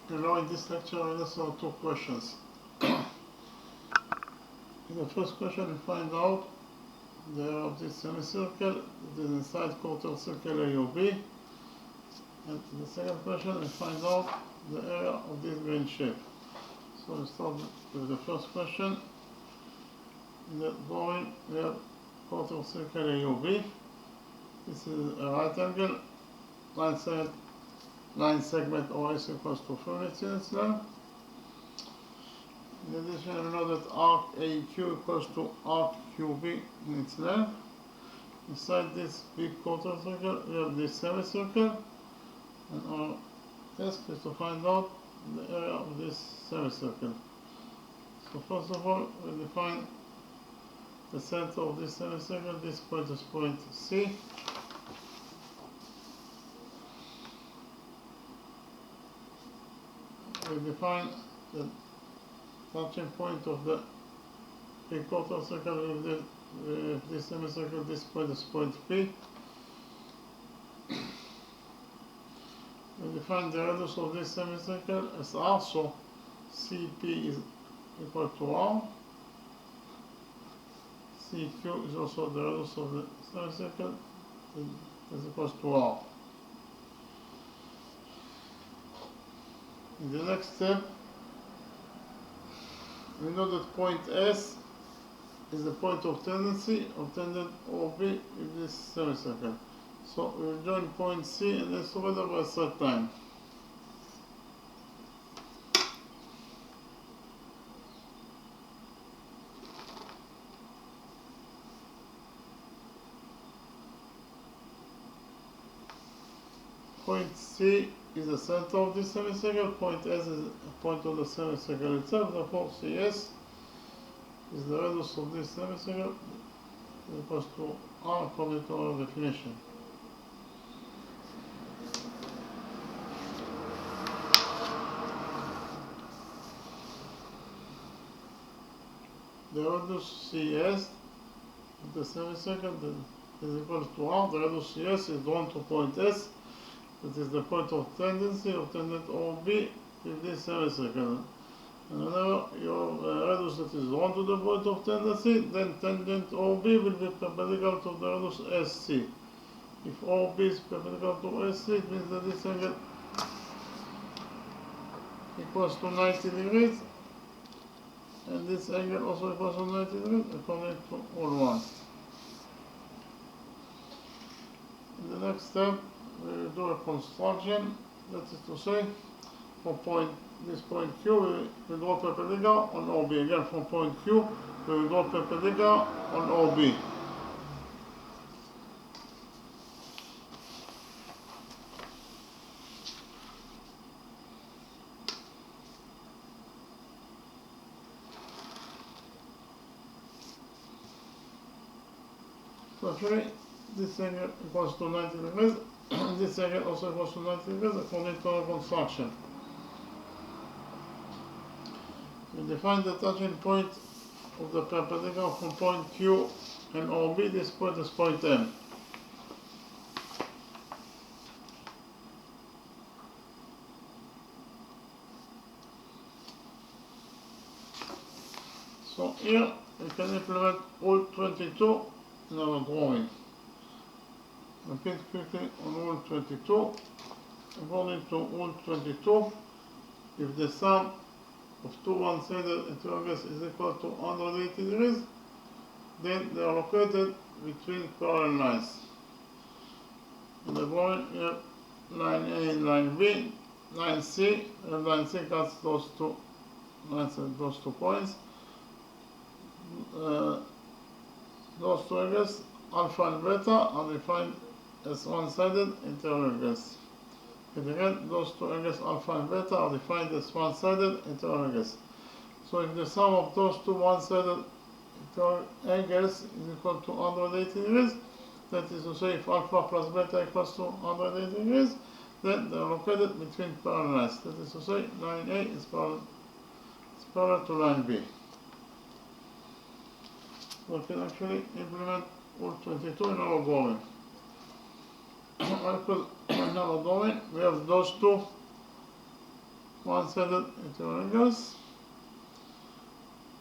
Now in this lecture I answer two questions. In the first question we find out the area of this semicircle that is inside quarter circle A or B. And in the second question we find out the area of this green shape. So we start with the first question. In the drawing we have quarter circle A or B. This is a right angle, line segment OS equals to 4 units length. In addition, we know that arc AQ equals to arc QB in its length. Inside this big quarter circle, we have this semicircle, and our task is to find out the area of this semicircle. So first of all, we define the center of this semicircle. This point is point C. We define the touching point of the big quarter circle with this semicircle. This point is point P. We define the radius of this semicircle as R, so CP is equal to R. CQ is also the radius of the semicircle, is equal to R. In the next step, we know that point S is the point of tendency of tangent OB in this semicircle. So we will join point C and S together by a straight line. Point C is the center of this semicircle. Point S is a point of the semicircle itself. Therefore, CS is the radius of this semicircle equals to R according to our definition. The radius CS of the semicircle is equal to R. The radius CS is drawn to point S. That is the point of tendency of tangent OB with this semicircle. And whenever your radius that is drawn to the point of tendency, then tangent OB will be perpendicular to the radius SC. If OB is perpendicular to SC, it means that this angle equals to 90 degrees, and this angle also equals to 90 degrees according to all one. In the next step, we will do a construction. That is to say, from this point Q, we will draw perpendicular on OB. Again, from point Q, we will draw perpendicular on OB. So actually, this angle equals to 90 degrees. This angle also equals to 90 degrees according to our construction. We define the touching point of the perpendicular from point Q and OB. This point is point M. So here we can implement rule 22 in our drawing. Repeat quickly on rule 22. According to rule 22, if the sum of two one-sided interangles is equal to 180 degrees, then they are located between parallel lines. In the drawing, we have line A and line B, line C, and line C cuts those two lines and those 2 points. Those two angles, alpha and beta, are defined as one-sided interangles. And again, those two angles, alpha and beta, are defined as one-sided interangles. So if the sum of those two one-sided angles is equal to 180 degrees, that is to say, if alpha plus beta equals to 180 degrees, then they are located between parallel lines. That is to say, line A is parallel to line B. We can actually implement rule 22 in our drawing. In our drawing, we have those two one-sided triangles.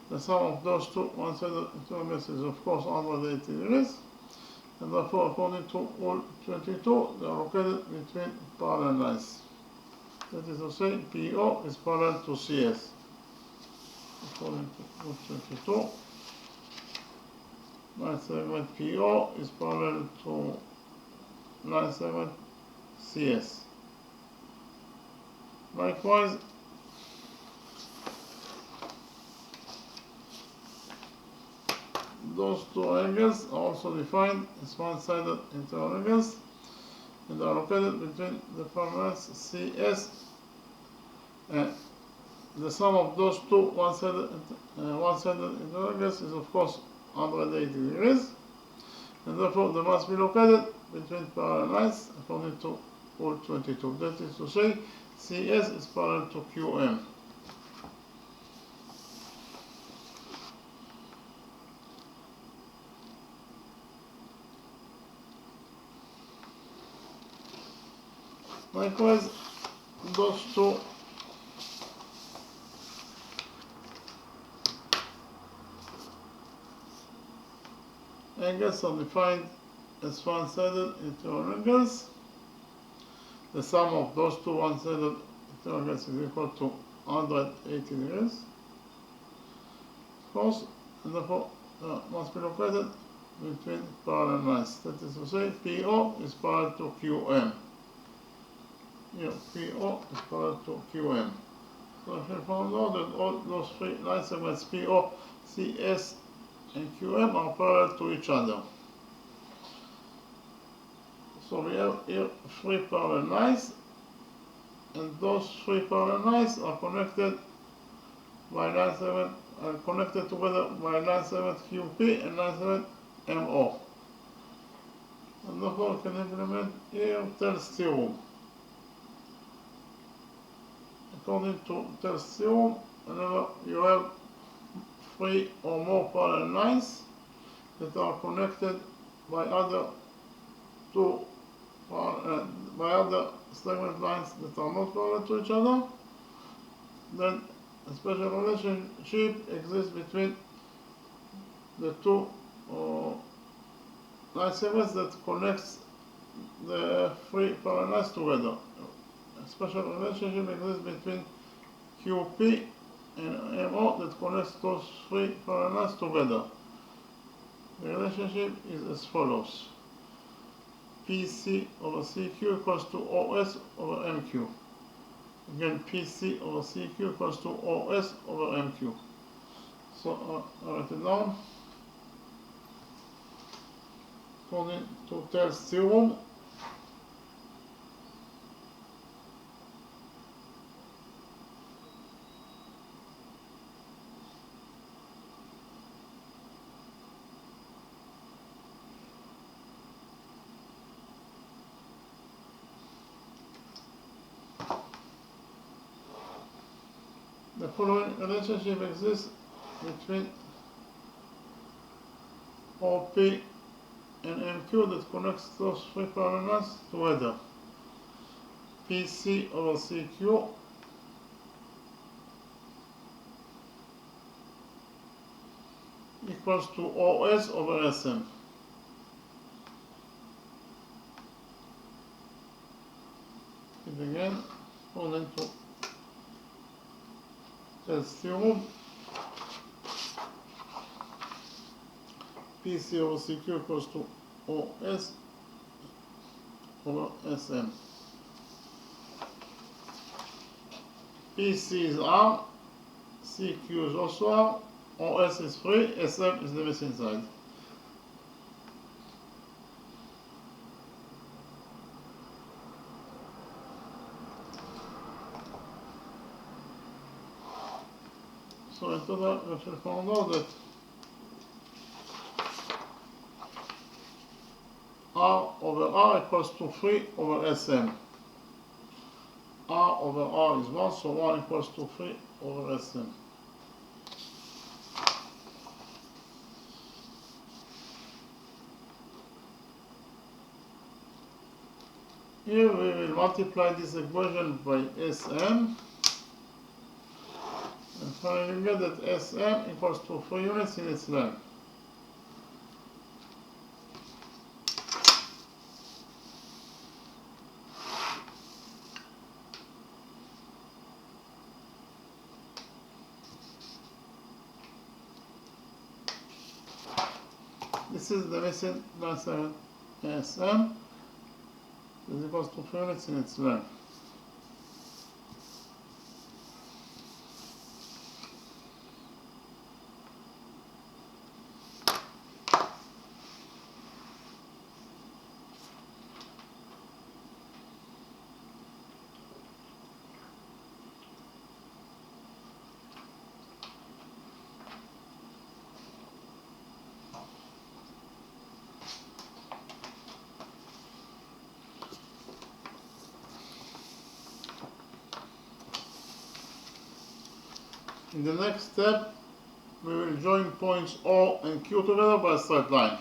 The sum of those two one-sided triangles is of course 180 degrees, and therefore according to rule 22 they are located between parallel lines. That is to say, PO is parallel to CS. According to rule 22, line segment PO is parallel to line segment CS. Likewise, those two angles are also defined as one-sided interangles, and are located between the parallels CS, and the sum of those two one-sided interangles is of course 180 degrees, and therefore they must be located between parallel lines according to rule 22. That is to say, CS is parallel to QM. Likewise, those two angles are defined as one-sided interangles. The sum of those two one-sided interangles is equal to 180 degrees, of course, and therefore must be located between parallel lines. That is to say, PO is parallel to QM. Here, PO is parallel to QM. So if you found out that all those three line segments PO, CS, and QM are parallel to each other. So we have here three parallel lines, and those three parallel lines are connected by line segment, connected together by line segment QP and line segment MO. And therefore we can implement here Tell's theorem. According to Tell's theorem, whenever you have three or more parallel lines that are connected by other segment lines that are not parallel to each other, then a special relationship exists between the two line segments that connects the three parallel lines together. A special relationship exists between QP and MO that connects those three parallel lines together. The relationship is as follows: PC over CQ equals to OS over MQ. Again, PC over CQ equals to OS over MQ. So I write it down. According to Tell's theorem, the following relationship exists between OP and MQ that connects those three parallel lines together. PC over CQ equals to OS over SM. And again, according to Tell's theorem, PC over CQ equals to OS over SM. PC is R, CQ is also R, OS is free, SM is the missing side. So in total, we have found out that R over R equals to 3 over SM. R over R is 1, so 1 equals to 3 over SM. Here we will multiply this equation by SM, Finally, we get that SM equals to 3 units in its length. This is the missing mass SM is equals to 3 units in its length. In the next step, we will join points O and Q together by a straight line.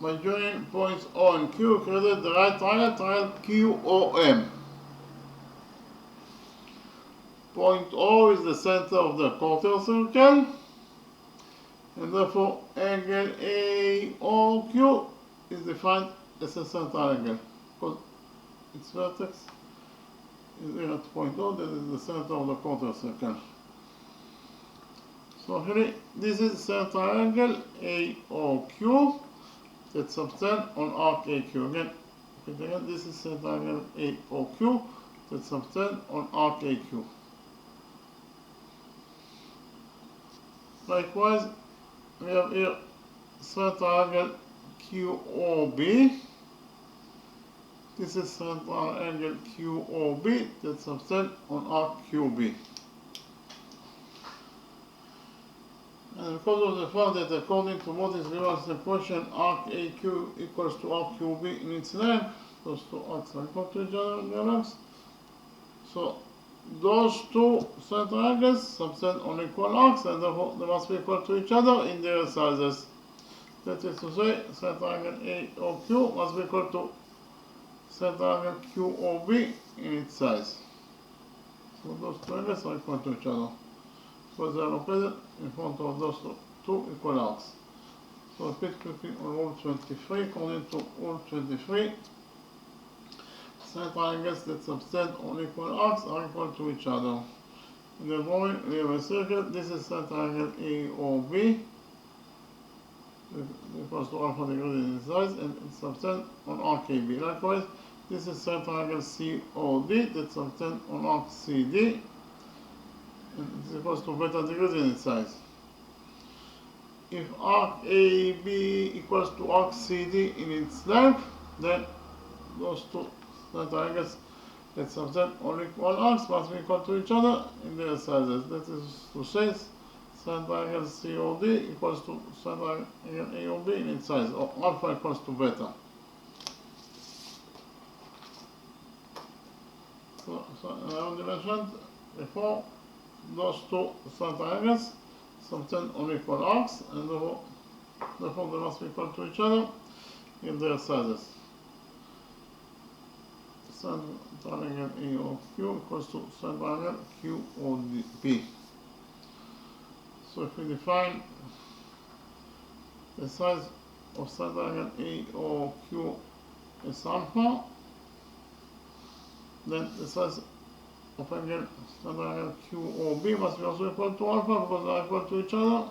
By joining points O and Q, we created the right triangle QOM. Point O is the center of the quarter circle, and therefore angle AOQ is defined as a center angle because its vertex is here at point O, that is the center of the quarter circle. So here, this is center angle AOQ that subtend on arc AQ. Again, this is center angle AOQ that subtend on arc AQ. Likewise, we have here center angle QOB. This is center angle QOB that subtend on arc QB. And because of the fact that according to what is given as the equation, arc AQ equals to arc QB in its length, those two arcs are equal to each other in their lengths. So those two center angles subtend on equal arcs, and therefore they must be equal to each other in their sizes. That is to say, center angle AOQ must be equal to center angle QOB in its size. So those two angles are equal to each other, because they are located in front of those two equal arcs. So repeat quickly on rule 23. According to rule 23, center angles that subtend on equal arcs are equal to each other. In the drawing, we have a circle. This is center angle AOB, equals to alpha degrees in its size, and it subtend on arc AB. Likewise, this is center angle COD that subtend on arc CD, and it's equals to beta degrees in its size. If arc AB equals to arc CD in its length, then those two center angles that subtend on equal arcs must be equal to each other in their sizes. That is to say, center angle COD equals to center angle AOB in its size, or alpha equals to beta. So I already mentioned before, those two center angles subtend on equal arcs, and therefore they must be equal to each other in their sizes. Center angle AOQ equals to center angle QOB. So if we define the size of center angle AOQ as alpha, then the size of angle center angle QOB must be also equal to alpha, because they are equal to each other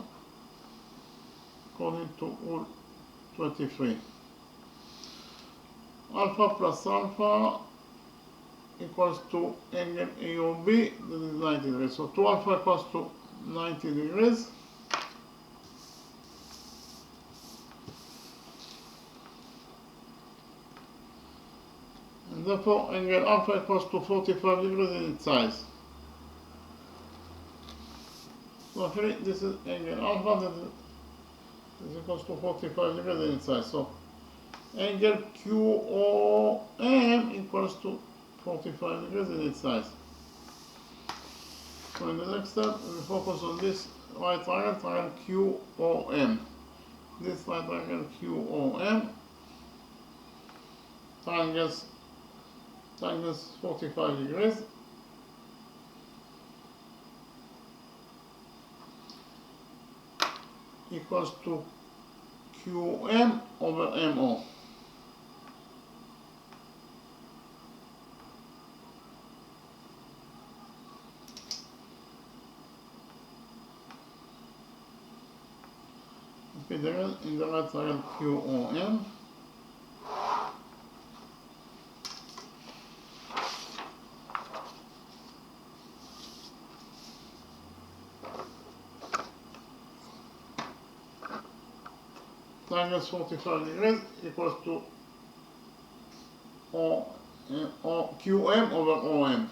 according to rule 23. Alpha plus alpha equals to angle AOB, that is 90 degrees. So 2 alpha equals to 90 degrees. And therefore angle alpha equals to 45 degrees in its size. So actually this is angle alpha that is equals to 45 degrees in its size. So angle QOM equals to 45 degrees in its size. So in the next step, we focus on this right triangle, QOM. This right triangle QOM, triangles 45 degrees. Equals to QM over MO. Okay, then in the right triangle QOM, triangles 45 degrees equals to QM over OM.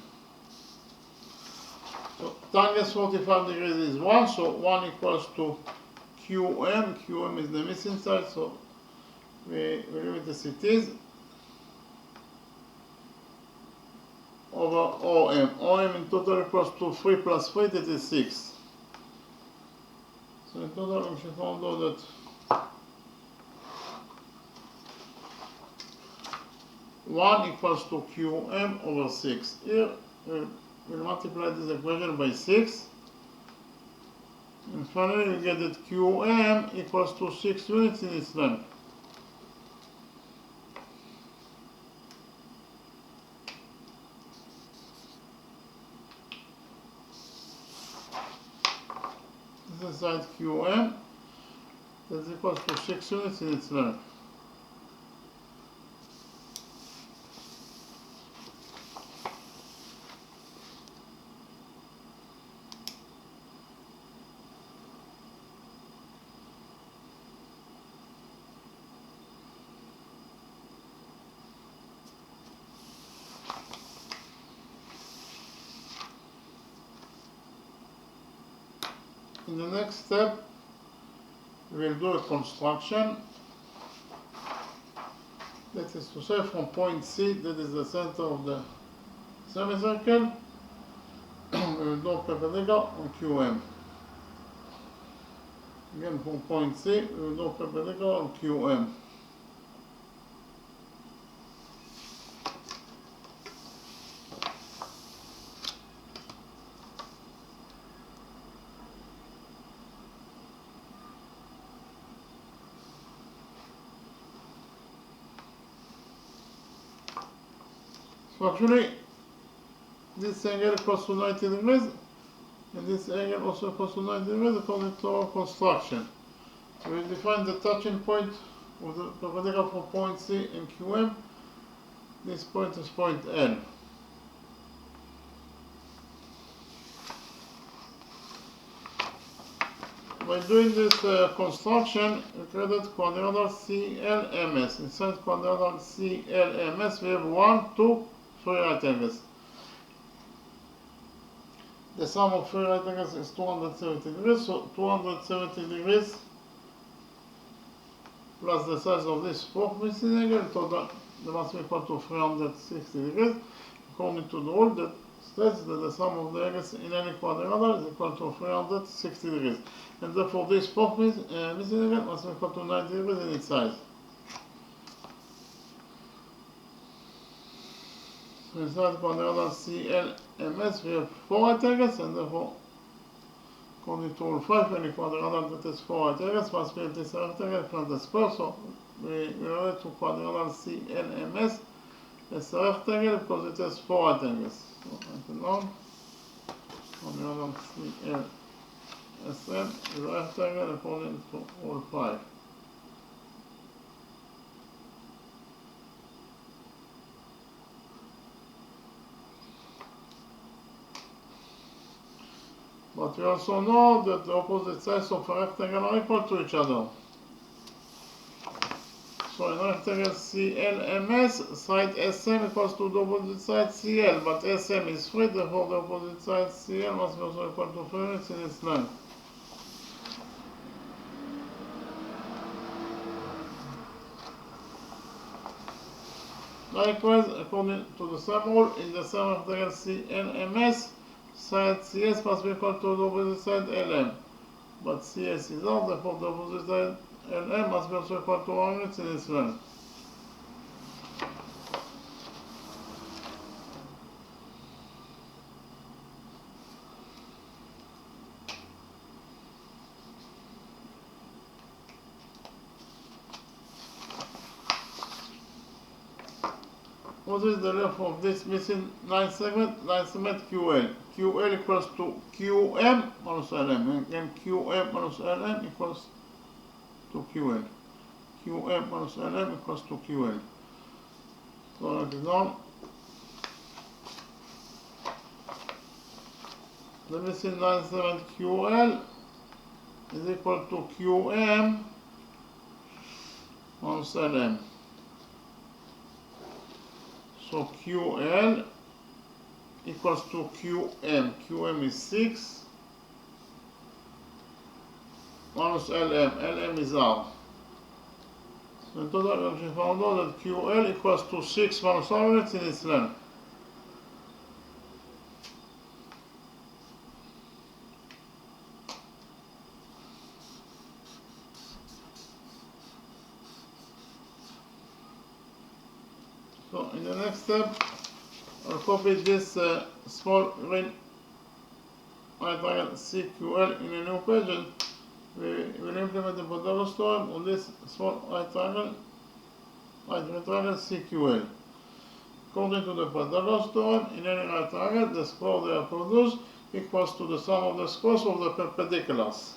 So tangent 45 degrees is 1, so 1 equals to QM. QM is the missing side, so we leave it as it is. Over OM. OM in total equals to 3 plus 3, that is 6. So in total we should find out that one equals to QM over 6. Here we'll multiply this equation by 6. And finally we get that QM equals to 6 units in its length. This is side QM, that's equals to 6 units in its length. In the next step, we will do a construction. That is to say, from point C, that is the center of the semicircle, we will do perpendicular on QM. Again, from point C, we will do perpendicular on QM. So actually, this angle equals to 90 degrees, and this angle also equals to 90 degrees according to our construction. So we define the touching point of the perpendicular from point C and QM. This point is point L. By doing this construction, we created quadrilateral CLMS. Inside quadrilateral CLMS, we have 1, 2, 3 right angles. The sum of 3 right angles is 270 degrees, so 270 degrees plus the size of this fourth missing angle, in total they must be equal to 360 degrees, according to the rule that states that the sum of the angles in any quadrilateral is equal to 360 degrees. And therefore this fourth missing angle must be equal to 90 degrees in its size. So inside quadrilateral CLMS we have 4 right angles, and therefore according to rule 5, any quadrilateral that has 4 right angles must be at least a rectangle plus the square. So we relate to quadrilateral CLMS as a rectangle because it has 4 right angles. So write it down. Quadrilateral CLSM is a rectangle according to rule 5. But we also know that the opposite sides of a rectangle are equal to each other. So in rectangle CLMS, side SM equals to the opposite side CL, but SM is 3, therefore the opposite side CL must be also equal to 3 units in its length. Likewise, according to the same rule, in the same rectangle CLMS, side CS must be equal to the opposite side LM. But CS is out, therefore the opposite side LM must be also equal to 1 unit in its length. What is the length of this missing line segment? Line segment QL. QL equals to QM minus LM. Again, QM minus LM equals to QL. QM minus LM equals to QL. So write it down. The missing line segment QL is equal to QM minus LM. So QL equals to QM. QM is 6 minus LM. LM is R. So in total, we found out that QL equals to 6 minus R units in its length. So in the next step, I'll copy this small ring right triangle CQL in a new page, and we will implement the Pythagoras theorem on this small right triangle CQL. According to the Pythagoras theorem, in any right triangle, the square they are produced equals to the sum of the squares of the perpendiculars.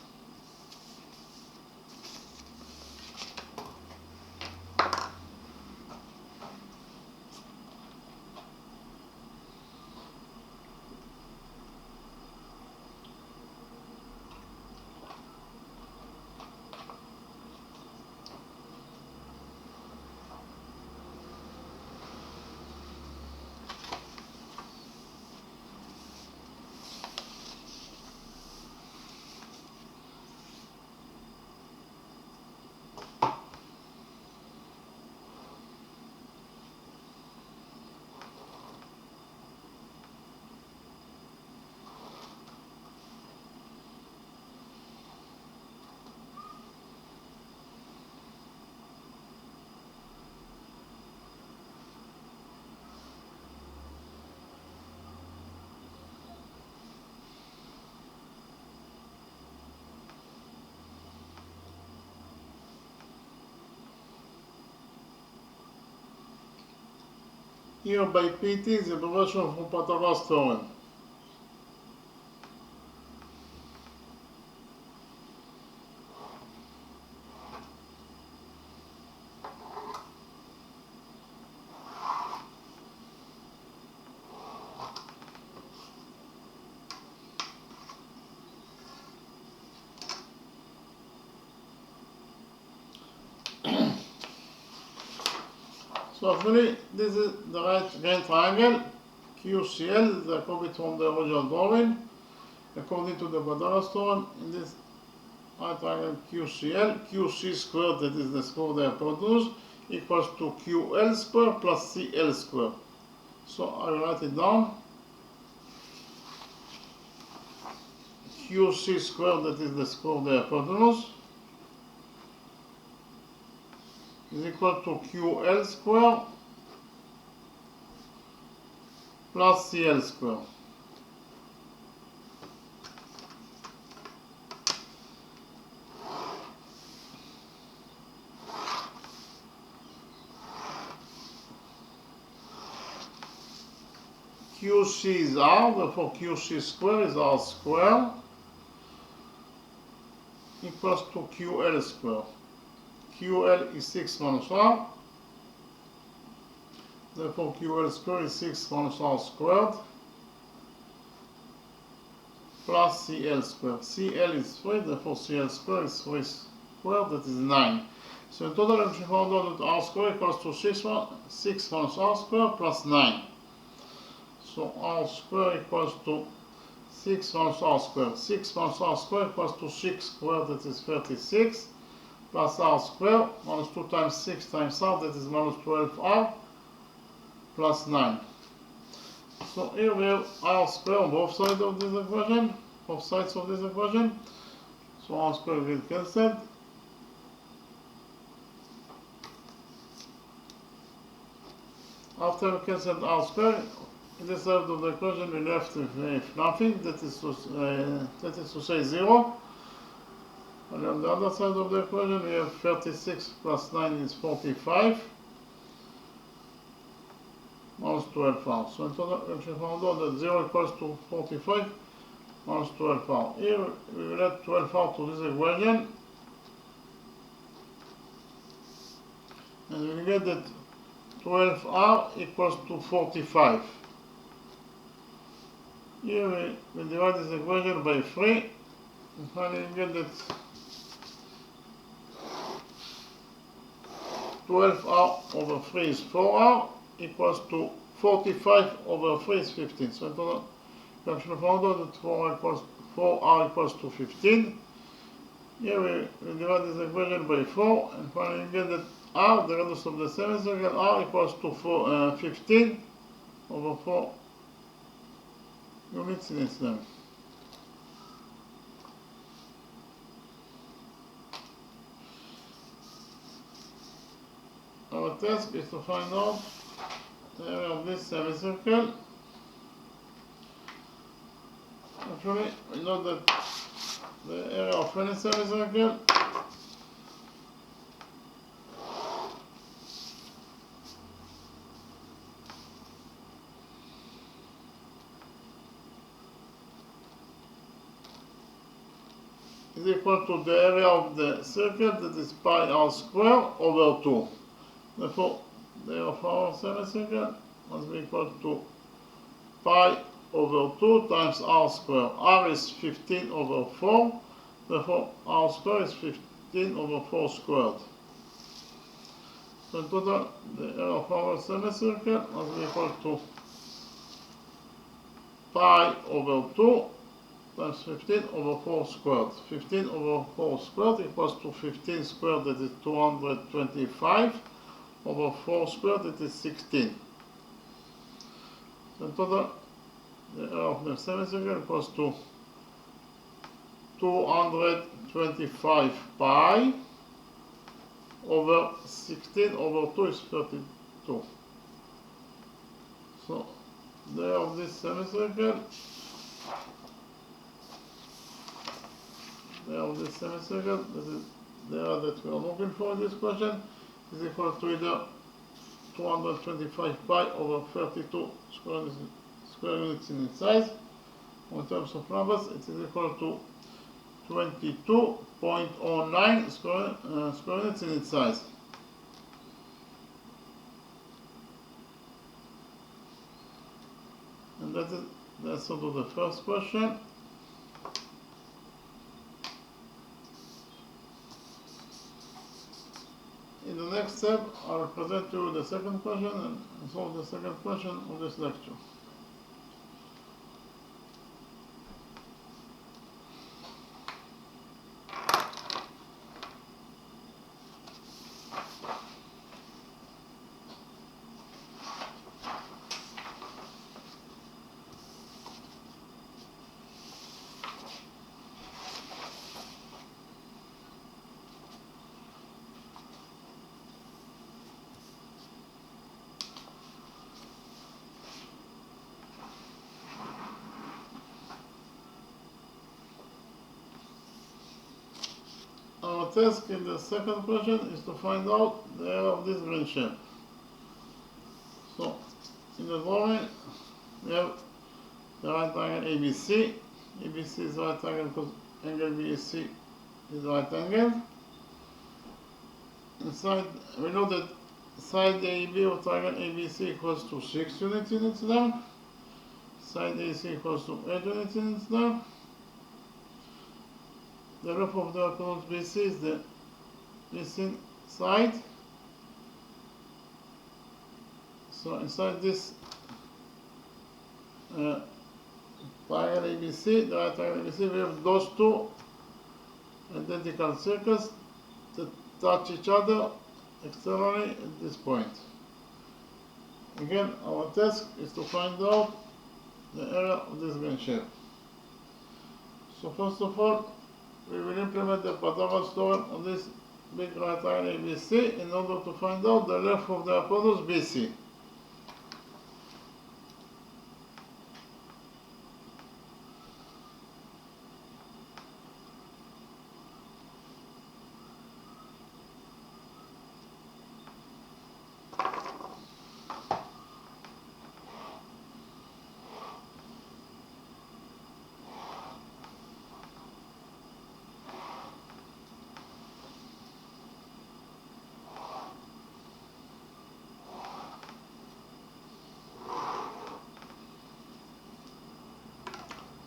Here by PT is the abbreviation from Pythagoras theorem. So actually, this is the right triangle, QCL, the copy from the original drawing. According to the Pythagoras theorem, in this right triangle QCL, QC squared, that is the square they are produced, equals to QL squared plus CL squared. So I will write it down. QC squared, that is the square they are produced, is equal to QL square plus CL square. QC is R, therefore QC square is R square equals to QL square. QL is 6 minus R, therefore QL square is 6 minus R squared plus CL squared. CL is 3, therefore CL square is 3 squared, that is 9. So in total, we found out that R square equals to 6 minus R squared plus 9. So R square equals to 6 minus R squared. 6 minus R squared equals to 6 squared, that is 36. Plus R squared, minus 2 times 6 times R, that is minus 12R, plus 9. So here we have r square on both sides of this equation. So r square will get cancelled. After we cancelled r square, in this side of the equation we left with nothing, that is to say 0. And on the other side of the equation we have 36 plus 9 is 45. Minus 12r. So in total we actually found out that 0 equals to 45 minus 12r. Here we will add 12r to this equation. And we will get that 12r equals to 45. Here we divide this equation by 3. And finally we get that 12r over 3 is 4r equals to 45 over 3 is 15. So in total we actually found out that 4r equals to 15. Here we divide this equation by 4 and finally we get that r, the radius of the semicircle, r equals to 15 over 4 units in its length. Our task is to find out the area of this semicircle. Actually, we know that the area of any semicircle is equal to the area of the circle, that is pi r square over 2. Therefore, the area of our semicircle must be equal to pi over 2 times r square. R is 15 over 4, therefore r square is 15 over 4 squared. So in total, the area of our semicircle must be equal to pi over 2 times 15 over 4 squared. 15 over 4 squared equals to 15 squared, that is 225, over 4 squared, that is 16. So in total, the area of the semicircle equals to 225 pi over 16 over 2 is 32. So the area of this semicircle, that is the area that we are looking for in this question, is equal to either 225 pi over 32 square units in its size. In terms of numbers, it is equal to 22.09 square units in its size. And that's the answer to the first question. In the next step, I will present you the second question and solve the second question of this lecture. Our task in the second question is to find out the area of this green shape. So, in the drawing, we have the right angle ABC. ABC is right angle because angle BAC is right angle. Inside, we know that side AB of triangle ABC equals to 6 units in its length. Side AC equals to 8 units in its length. The roof of the hypotenuse BC is the missing side. So inside this triangle ABC, the right triangle ABC, we have those two identical circles that touch each other externally at this point. Again, our task is to find out the area of this green shape. So first of all, we will implement the Pythagoras theorem on this big right triangle ABC in order to find out the length of the hypotenuse BC.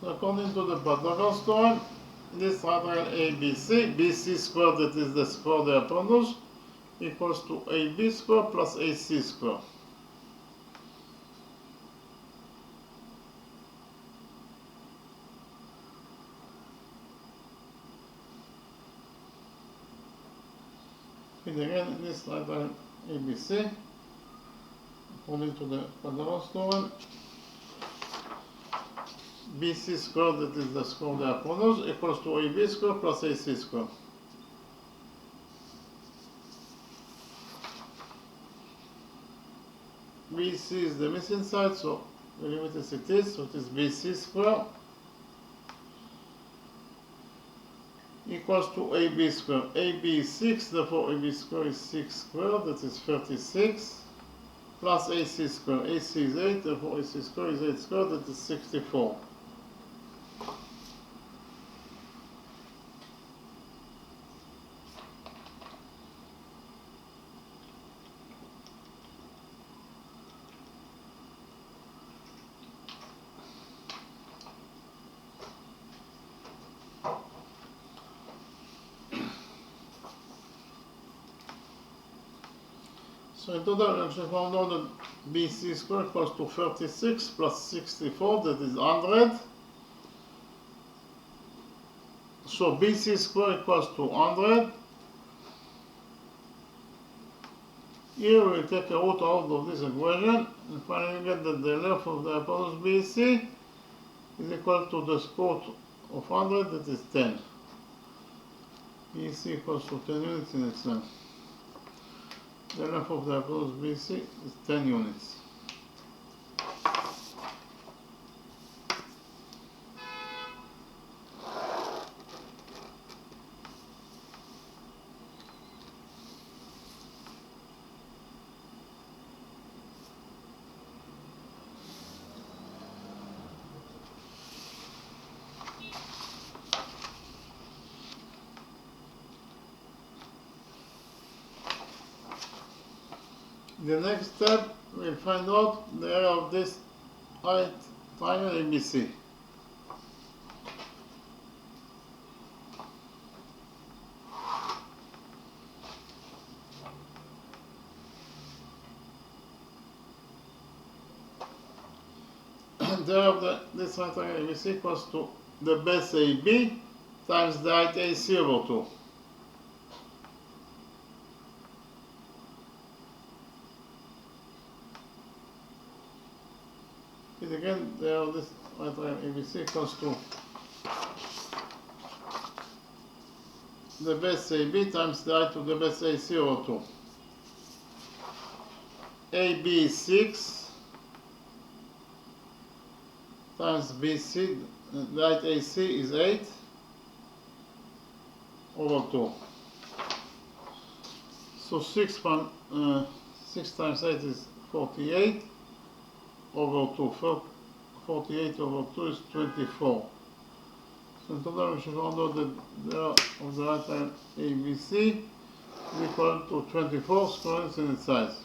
So according to the Pythagoras theorem, this triangle ABC, BC squared, that is the square of the hypotenuse, equals to AB squared plus AC squared. And again, this triangle ABC, according to the Pythagoras theorem, BC squared, that is the square of the hypotenuse, equals to AB squared plus AC squared. BC is the missing side, so we limit as it is, so it is BC squared equals to AB squared. AB is 6, therefore AB squared is 6 squared, that is 36, plus AC squared. AC is 8, therefore AC squared is 8 squared, that is 64. So in total, we actually found out that BC squared equals to 36 plus 64, that is 100. So BC squared equals to 100. Here we take a root out of this equation and finally get that the length of the hypotenuse BC is equal to the square root of 100, that is 10. BC equals to 10 units in its length. The length of the hypotenuse BC is 10 units. The next step, we'll find out the area of this right triangle ABC. The area of this right triangle ABC equals to the base AB times the height AC over 2. Again, the area of this right triangle ABC equals to the base AB times the height of the base AC over 2. AB is 6 times BC, the height AC is 8 over 2. So 6 times 8 is 48 over 2. 48 over 2 is 24. So in total we should find out that the area of the right triangle ABC is equal to 24 square units in its size.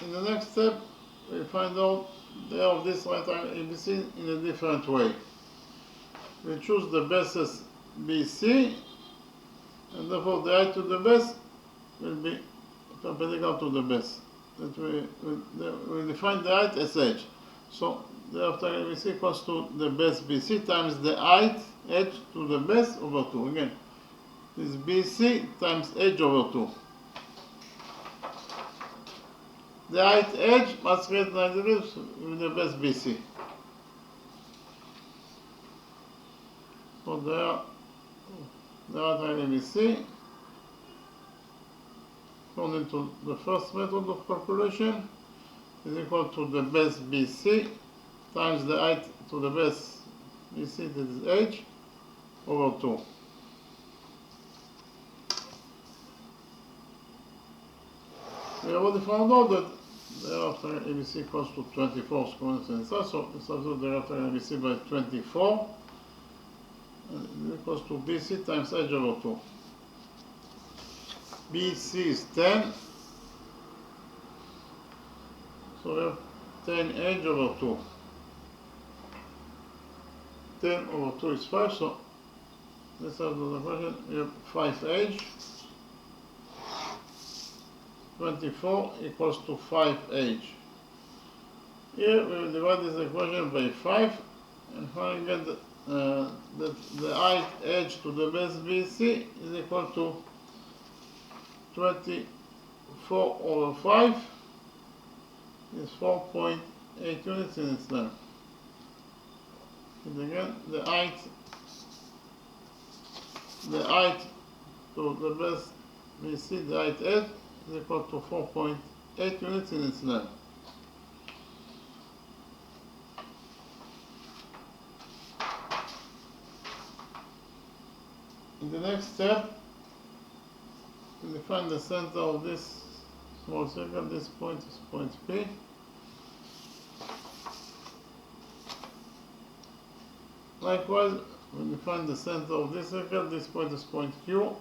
In the next step, we find out the area of this right triangle ABC in a different way. We choose the bases BC, and therefore the height to the base will be perpendicular to the base. That we define the height as h. So the area of triangle ABC equals to the base BC times the height edge to the base over 2. Again, this BC times edge over 2. The height edge must create 90 degrees with the base BC. So there are ABC. According to the first method of calculation, is equal to the base BC times the height to the base BC, that is edge, over 2. We already found out that thereafter ABC equals to 24 square centimeters, so we substitute thereafter ABC by 24, and it equals to BC times edge over 2. BC is 10, so we have 10 edge over 2. 10 over 2 is 5, so let's have the question. We have 5 edge. 24 equals to 5 edge. Here we will divide this equation by 5 and finally get that the height edge to the base BC is equal to 24 over 5 is 4.8 units in its length. And again, the height to the base BC, the height edge, is equal to 4.8 units in its length. In the next step, we define the center of this small circle. This point is point P. Likewise, we define the center of this circle. This point is point Q.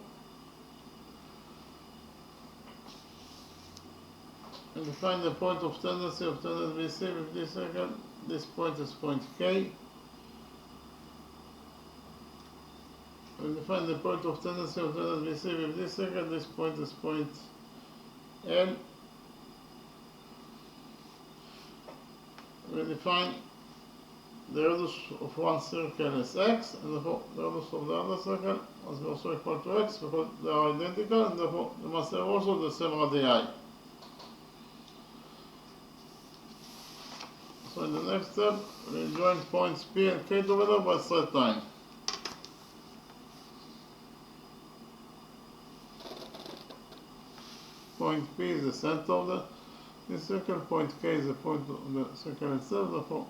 And define the point of tendency BC with this circle. This point is point K. We define the point of tendency BC with this circle. This point is point L. We define the radius of one circle as x, and therefore the radius of the other circle must be also equal to x because they are identical, and therefore they must have also the same radii. So in the next step, we join points P and K together by straight line. Point P is the center of this circle, point K is the point of the circle itself, therefore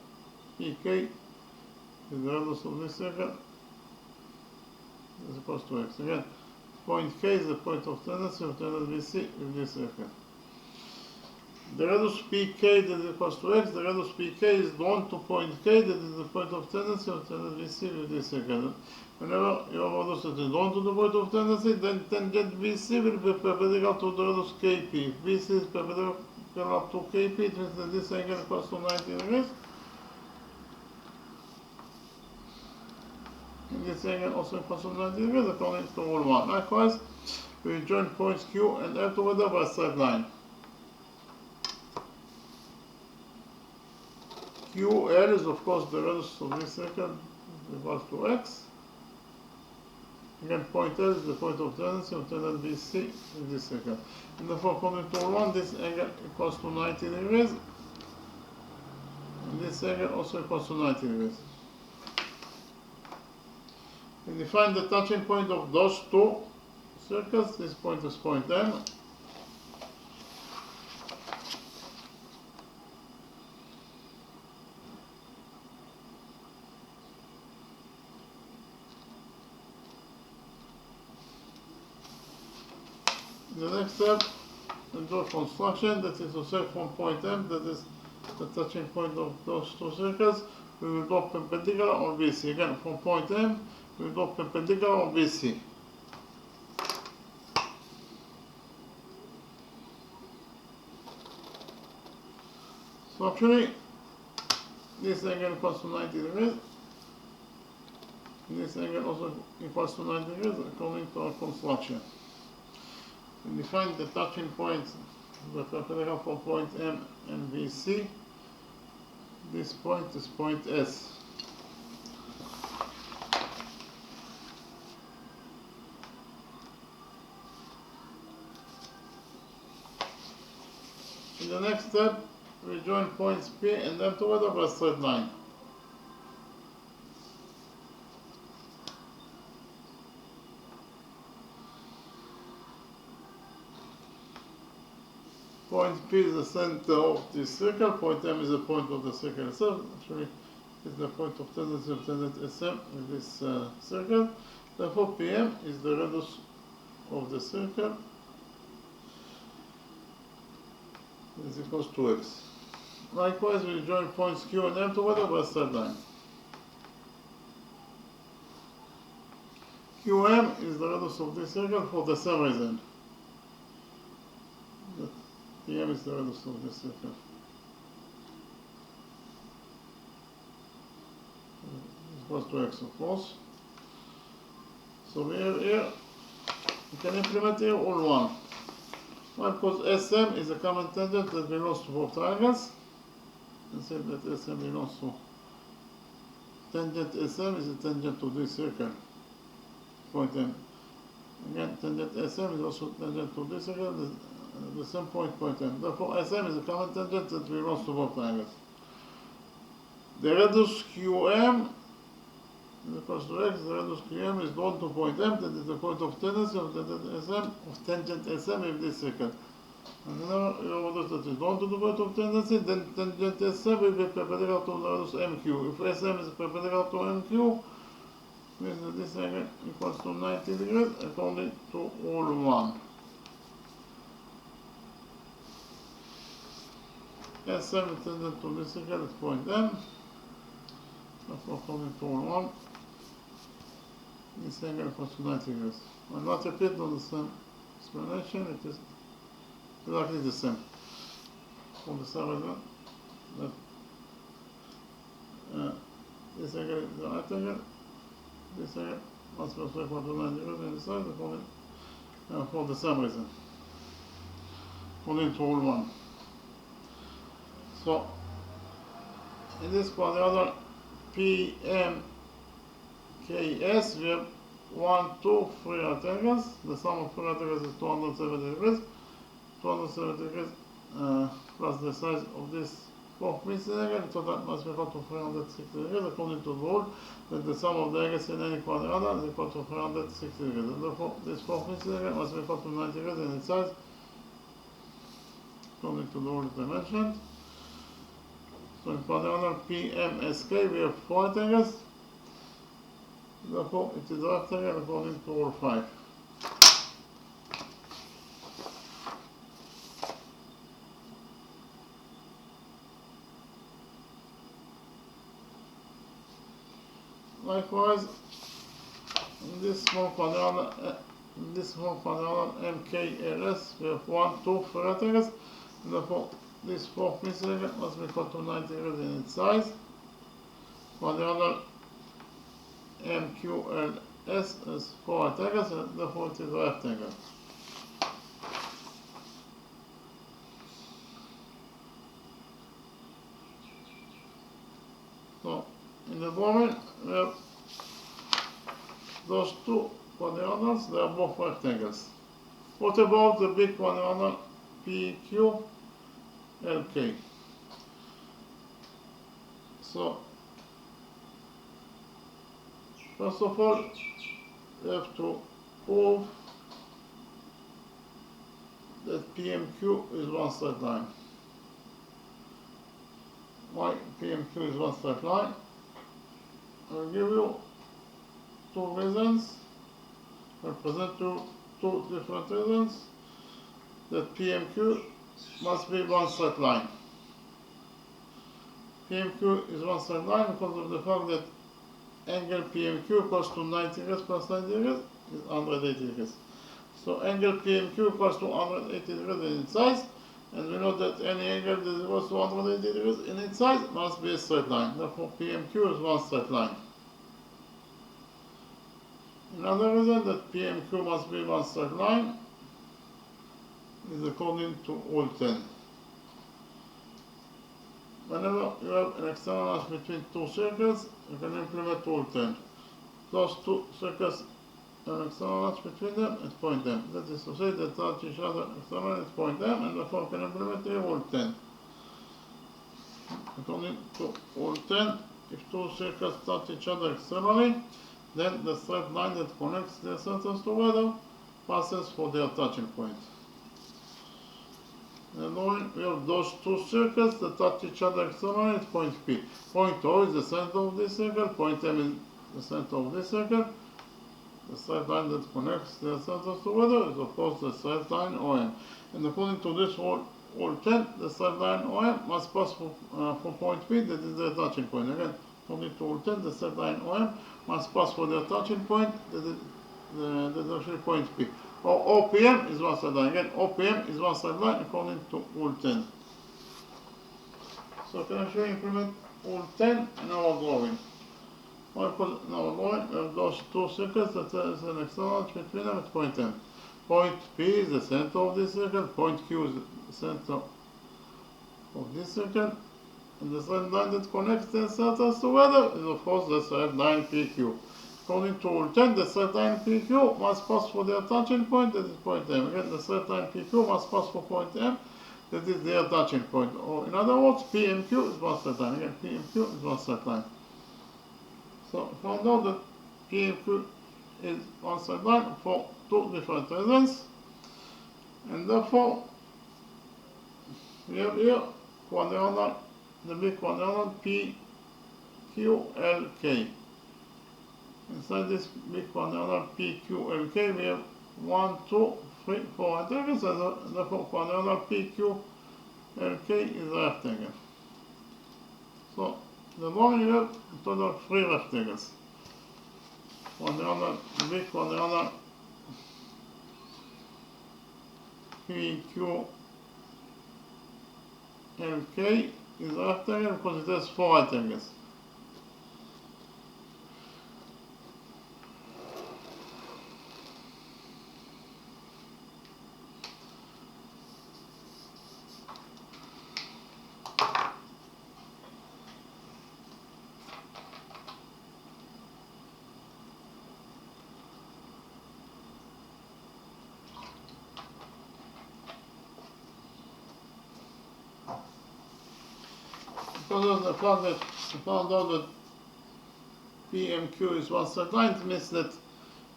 PK is the radius of this circle as opposed to x. Again, point K is the point of tendency BC with this circle. The radius PK that is equals to x, the radius PK is drawn to point K, that is the point of tendency BC with this circle. Whenever your radius is drawn to the point of tendency, then tangent BC will be perpendicular to the radius KP. If BC is perpendicular to KP, it means that this angle equals to 90 degrees. And this angle also equals to 90 degrees according to rule 1. Likewise, we join points Q and F together by a straight line. QL is of course the radius of this circle equals to x. Again, point L is the point of tendency BC in this circle. And therefore, according to rule 1, this angle equals to 90 degrees. And this angle also equals to 90 degrees. We define the touching point of those two circles. This point is point M. In the next step, we do construction, that is to say from point M, that is the touching point of those two circles, we will go perpendicular on BC. Again, from point M, we will go perpendicular on BC. So actually, this angle equals to 90 degrees. This angle also equals to 90 degrees according to our construction. We define the touching points, the perpendicular from point M and BC. This point is point S. in the next step, we join points P and M together by a straight line. Point P is the center of this circle, point M is the point of the circle itself. Actually, it's the point of tendency of tangent SM in this circle. Therefore, PM is the radius of the circle, is equals to X. Likewise, we join points Q and M together by a straight line. QM is the radius of this circle for the same reason. PM is the radius of this circle. Equals to X, of course. So here we can implement here all one. Why? Because SM is a common tangent that belongs to both triangles. And say that SM belongs to tangent SM is a tangent to this circle. Point M. Again, tangent SM is also tangent to this circle, the same point M. Therefore, SM is a common tangent that belongs to both triangles. The radius QM is equals to X. The radius QM is drawn to point M, that is the point of tendency of tangent SM in this circle. And whenever you notice that is drawn to the point of tendency, then tangent SM will be perpendicular to the radius MQ. If SM is perpendicular to MQ, means that this angle equals to 90 degrees according to all one. SM is tangent to this circle at point M. Therefore, according to all one, this angle equals to 90 degrees. I'll not repeat on the same explanation, it is exactly the same. For the same reason that this angle is the right angle, this angle must be also equal to 90 degrees on the side, for the same reason. According to all one. So, in this quadrilateral PMKS, we have 1, 2, 3 right angles. The sum of 3 right angles is 270 degrees. 270 degrees plus the size of this fourth missing angle, so that must be equal to 360 degrees according to the rule that the sum of the angles in any quadrilateral is equal to 360 degrees. And therefore, this fourth missing angle must be equal to 90 degrees in its size according to the rule that I mentioned. So in quadrilateral PMSK we have 4 right angles. Therefore, it is a rectangle according to rule 5. Likewise, in this small quadrilateral MKLS, we have 1, 2, 3 right angles. Therefore, this fourth missing angle must be equal to 90 degrees in its size. Quadrilateral MQLS is 4 right angles, and therefore it is a rectangle. So, in the drawing, we have those two quadrilaterals, they are both rectangles. What about the big quadrilateral PQLK? So, first of all, we have to prove that PMQ is one straight line. Why PMQ is one straight line? I will give you 2 reasons. I will present you 2 different reasons that PMQ must be one straight line. PMQ is one straight line because of the fact that angle PMQ equals to 90 degrees plus 90 degrees is 180 degrees. So angle PMQ equals to 180 degrees in its size, and we know that any angle that is equals to 180 degrees in its size must be a straight line. Therefore, PMQ is one straight line. Another reason that PMQ must be one straight line is according to rule 10. Whenever you have an external line between 2 circles, you can implement rule 10. Those 2 circles an external arch between them at point M. That is to say, they touch each other externally at point M, and therefore can implement the rule 10. According to rule 10, if two circles touch each other externally, then the straight line that connects their centers together passes for their touching point. And then we have those two circles that touch each other externally at point P. Point O is the center of this circle, point M is the center of this circle. The straight line that connects their centers together is of course the straight line OM. And according to this rule 10, the straight line OM must pass from point P, that is their touching point. Again, according to rule 10, the straight line OM must pass for their touching point, that is actually point P. Or OPM is one straight line. Again, OPM is one straight line according to rule 10. So can I show you implement rule 10 in our drawing? In our drawing, we have those two circles that is an external arch between them at point M. Point P is the center of this circle, point Q is the center of this circle, and the straight line that connects the centers together is of course the straight line PQ. According to rule 10, the straight line PQ must pass for their touching point, that is point M. Again, the straight line PQ must pass for point M, that is their touching point. Or in other words, PMQ is one straight line. Again, PMQ is one straight line. So found out that PMQ is one straight line for two different reasons, and therefore we have here quadrangle, the big quadrangle PQLK. Inside this big quadrangle PQLK we have 1, 2, 3, 4 rectangles, and therefore quadrangle PQLK is a rectangle. So the drawing we have in total 3 rectangles. Quadrangle, big quadrangle PQLK is a rectangle because it has 4 rectangles. Because of the fact that we found out that PMQ is one straight line, it means that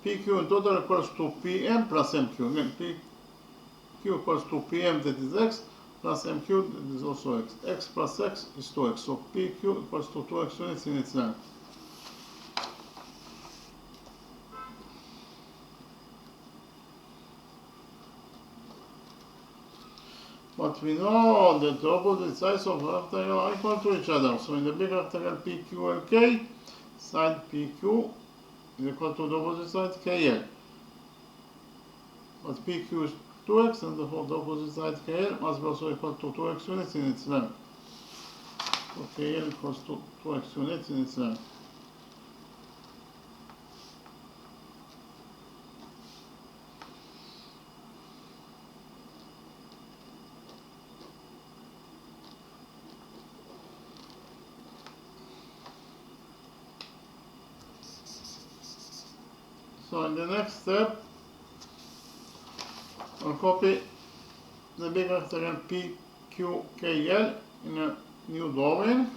PQ in total equals to PM plus MQ. Again, PQ equals to PM, that is X, plus MQ, that is also X. X plus X is 2X. So PQ equals to 2X units in its length. But we know that the opposite sides of the rectangle are equal to each other. So in the big rectangle PQLK, side PQ is equal to the opposite side KL. But PQ is 2x, and therefore the opposite side KL must be also equal to 2x units in its length. So KL equals to 2x units in its length. So in the next step, I'll copy the big rectangle PQKL in a new drawing,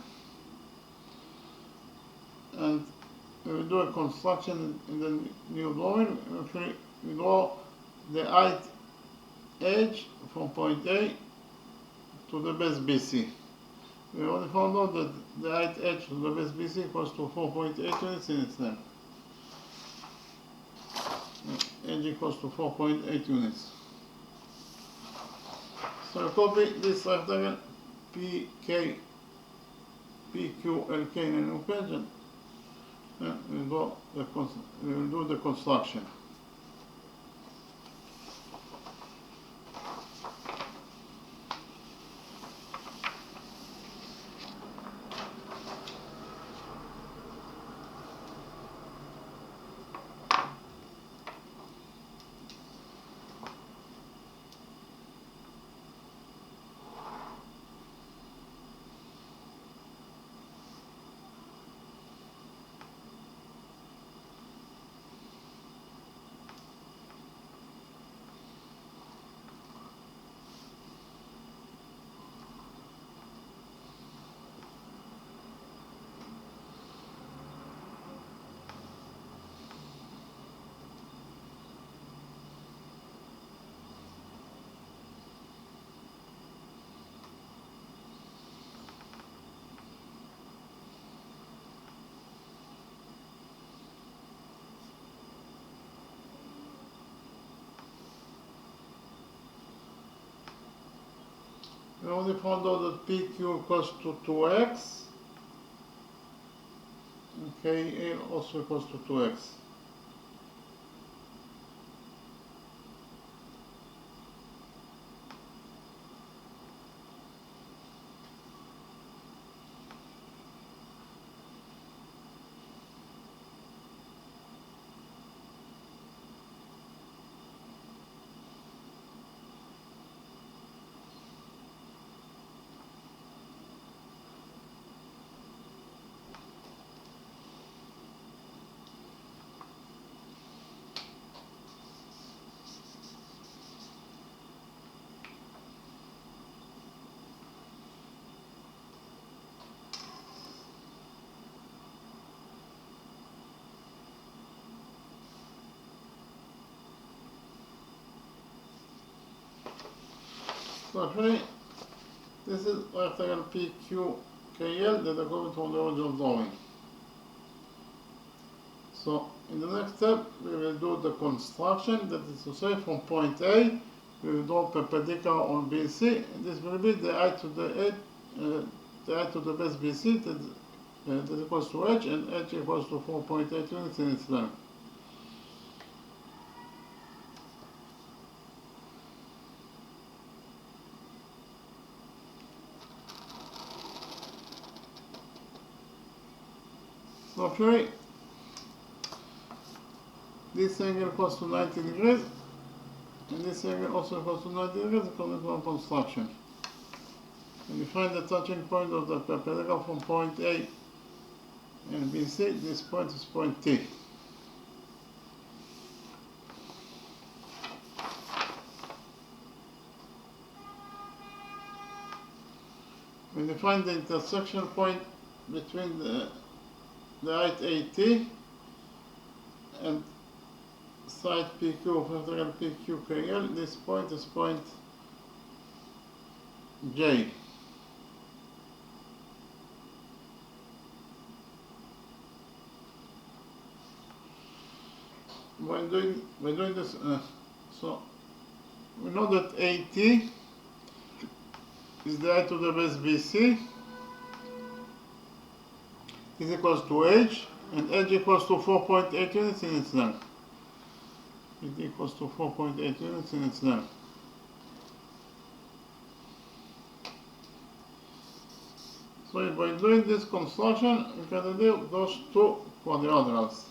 and we will do a construction in the new drawing. Actually, we draw the height edge from point A to the base BC. We already found out that the height edge to the base BC equals to 4.8 units in its length. Edge equals to 4.8 units. So copy this rectangle PQLK in a new page, and we will do the construction. We already found out that PQ equals to 2x, and KA also equals to 2x. So actually, this is rectangle PQKL that are coming from the original drawing. So in the next step, we will do the construction, that is to say from point A, we will draw perpendicular on BC, and this will be the height to the edge, the height to the base BC that equals to h, and h equals to 4.8 units in its length. So actually, this angle equals to 90 degrees, and this angle also equals to 90 degrees according to our construction. And we find the touching point of the perpendicular from point A and BC. This point is point T. We define the intersection point between the height AT and side PQ of rectangle PQKL. This point is point J. When doing this, so we know that AT is the height to the base BC is equals to h, and h equals to 4.8 units in its length. It equals to 4.8 units in its length. So by doing this construction, we can do those two quadrilaterals.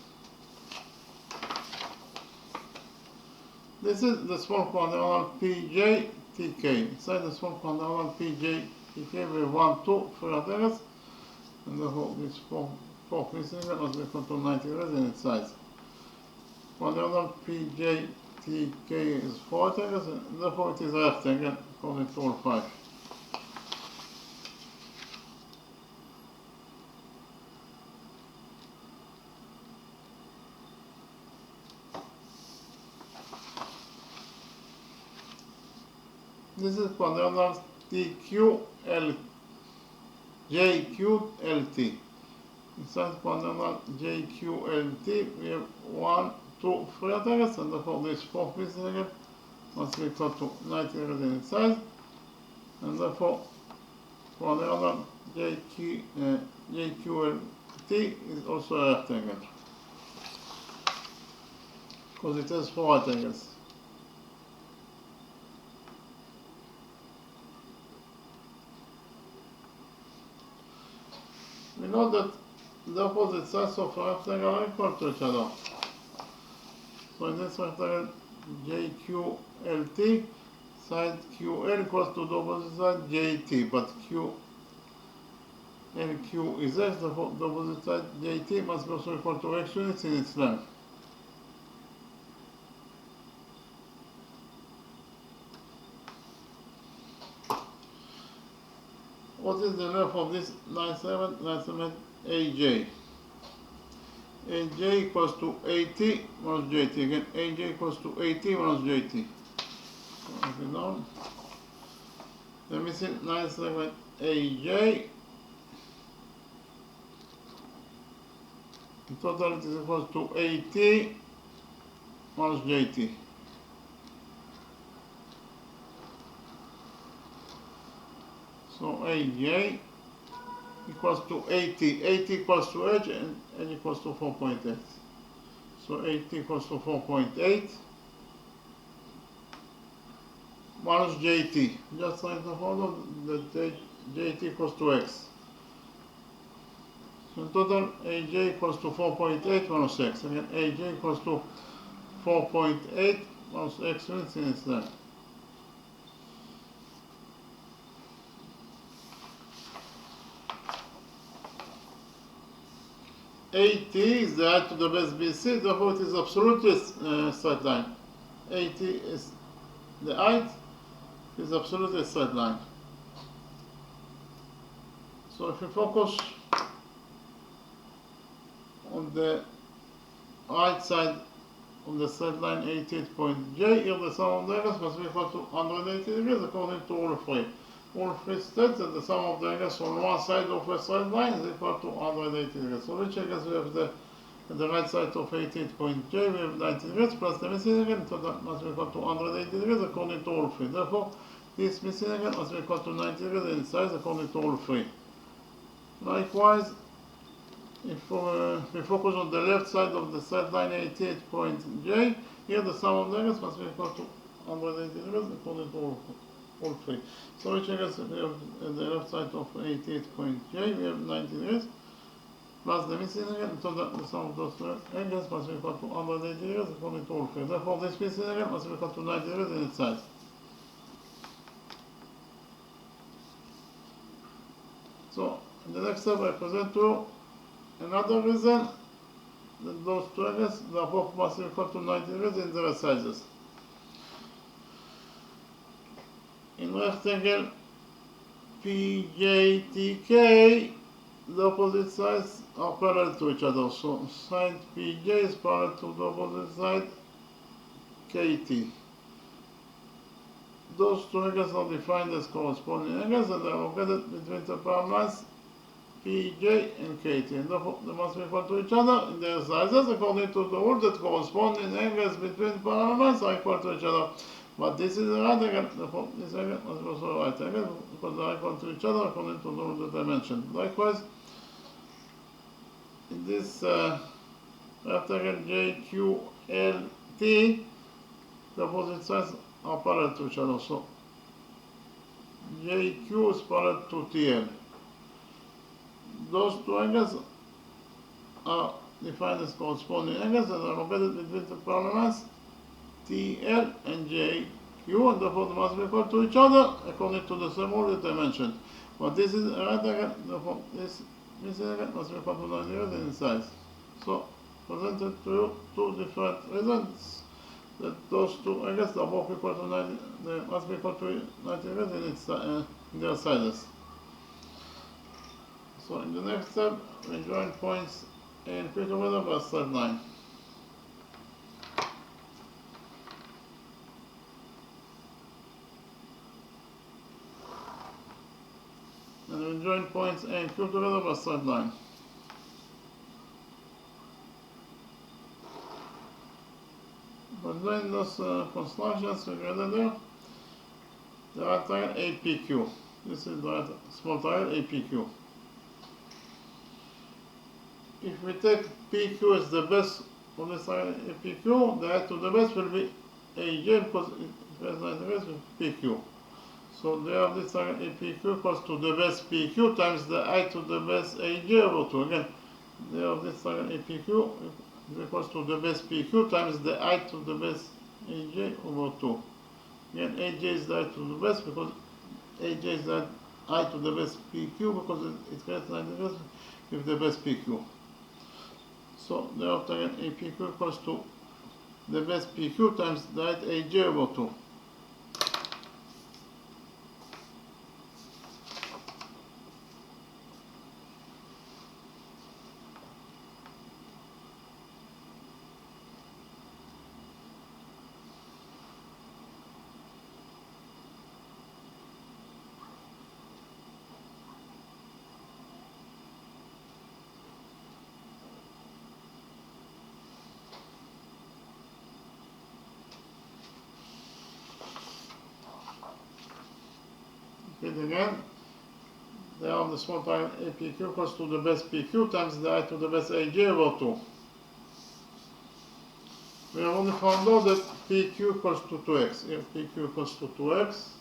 This is the small quadrilateral PJ TK. Inside the small quadrilateral PJ TK, we have 2 quadrilaterals, and therefore this four missing must be equal to 90 degrees in its size. Quadrilateral PJ TK is 4 rectangles, and therefore it is a rectangle according to all 5. This is quadrilateral JQLT. Inside quadrilateral JQLT, we have 1, 2, 3 rectangles, and therefore this fourth rectangle must be equal to 90 degrees in its size, and therefore quadrilateral JQLT is also a rectangle, because it has 4 rectangles. We know that the opposite sides of a rectangle are equal to each other. So in this rectangle JQLT, side QL equals to the opposite side JT, but Q and Q is x, therefore the opposite side JT must be also equal to x units in its length. What is the length of this 97 AJ? AJ equals to AT minus JT. Again, AJ equals to AT minus JT. So write it down. The missing 97 AJ. In total, it is equal to AT minus JT. So AJ equals to 80. 80 equals to H and H equals to 4.8. So 80 equals to 4.8 minus JT. Just like the follow, the JT equals to X. So in total, AJ equals to 4.8 minus X. Again, AJ equals to 4.8 minus X units in its there. AT is the height to the base BC, therefore it is absolutely straight line. AT is the height, is absolutely a straight line. So if you focus on the right side of the straight line 88 point J, here the sum of the angles must be equal to 180 degrees according to rule 3. Rule 3 states that the sum of the angles on one side of a straight line is equal to 180 degrees. So which angles we have at the right side of 88 point J, we have 90 degrees plus the missing angle, so that must be equal to 180 degrees according to rule 3. Therefore, this missing angle must be equal to 90 degrees in size according to rule 3. Likewise, if we focus on the left side of the straight line 88 point J, here the sum of the angles must be equal to 180 degrees according to rule 3. So which angles we have at the left side of 88 point J, we have 90 degrees plus the missing angle, so that the sum of those angles must be equal to 180 degrees according to rule 3. Therefore, this missing angle must be equal to 90 degrees in its size. So in the next step, I present to you another reason that those two angles, the both must be equal to 90 degrees in their sizes. In rectangle PJTK, the opposite sides are parallel to each other. So side PJ is parallel to the opposite side KT. Those two angles are defined as corresponding angles and are located between the parallel lines PJ and KT, and therefore they must be equal to each other in their sizes according to the rule that corresponding angles between parallel lines are equal to each other. But this is a right angle, therefore this angle must be also a right angle because they are equal to each other according to the rule that I mentioned. Likewise, in this rectangle JQLT, the opposite sides are parallel to each other. So JQ is parallel to TL. Those two angles are defined as corresponding angles and are located between the parallel lines TL and JQ, and therefore they must be equal to each other according to the same rule that I mentioned. But this is a right angle, therefore this angle must be equal to 90 degrees in size. So presented to you two different reasons that those two angles are both equal to 90, they must be equal to 90 degrees in their sizes. So in the next step, we join points A and P together by a straight line. And we join points A and Q together by a straight line. By doing those constructions together there, the right triangle APQ. This is the right small triangle APQ. If we take PQ as the base of this triangle APQ, the height to the base will be AJ because it has 90 degrees with PQ. So there this triangle APQ equals to the base PQ times the height to the base AJ over 2. Again, there this triangle APQ is equals to the base PQ times the height to the base AJ over 2. Again, AJ is the height to the base because AJ is the height to the base PQ because it creates 90 degrees with the base PQ. So thereafter again APQ equals to the base PQ times the height AJ over 2. Again, Therefore, the small triangle APQ equals to the base PQ times the height of the base AJ over 2. We have only found out that PQ equals to 2x. Here PQ equals to 2x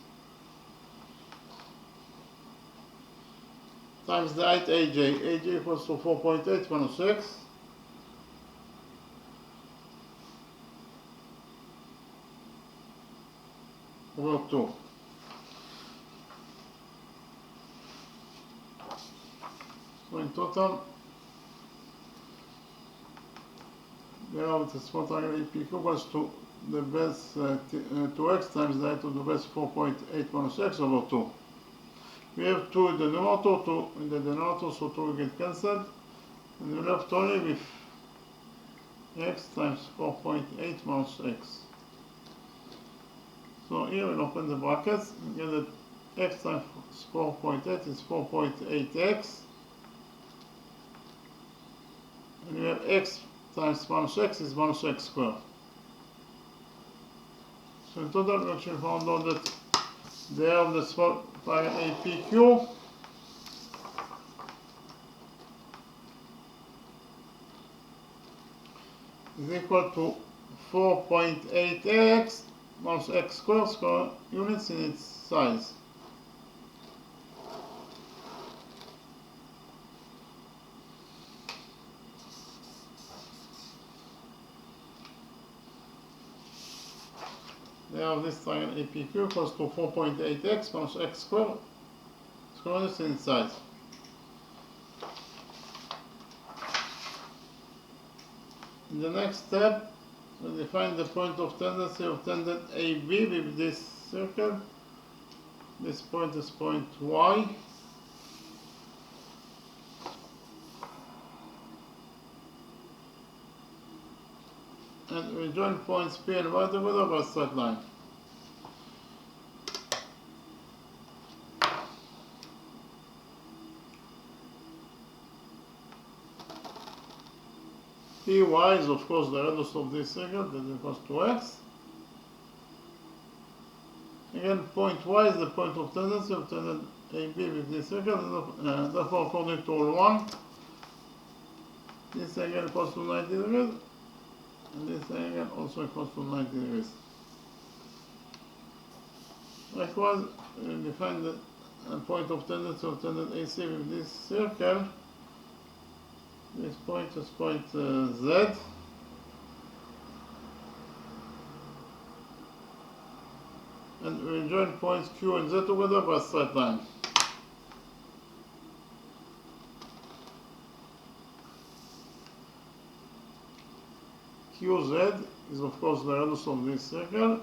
times the height AJ. AJ equals to 4.8 minus x. Over 2. So in total, we have the small triangle APQ equals to the base 2x times the height of the base 4.8 minus x over 2. We have 2 in the numerator, 2 in the denominator, so 2 will get cancelled. And we're left only with x times 4.8 minus x. So here we'll open the brackets and get that x times 4.8 is 4.8x. And we have x times minus x is minus x squared. So in total we actually found out that they have the small triangle APQ is equal to 4.8x minus x square units in its size. Now this triangle APQ equals to 4.8x minus x square units in its size. In the next step, we define the point of tendency of tangent AB with this circle. This point is point Y. And we join points P and Y together by a straight line. Py is of course the radius of this circle, that is equals to x. Again, point Y is the point of tendency of tangent AB with this circle, and therefore according to rule 1, this angle equals to 90 degrees, and this angle also equals to 90 degrees. Likewise, we define the point of tendency of tangent AC with this circle. This point is point Z. And we join points Q and Z together by a straight line. QZ is of course the radius of this circle,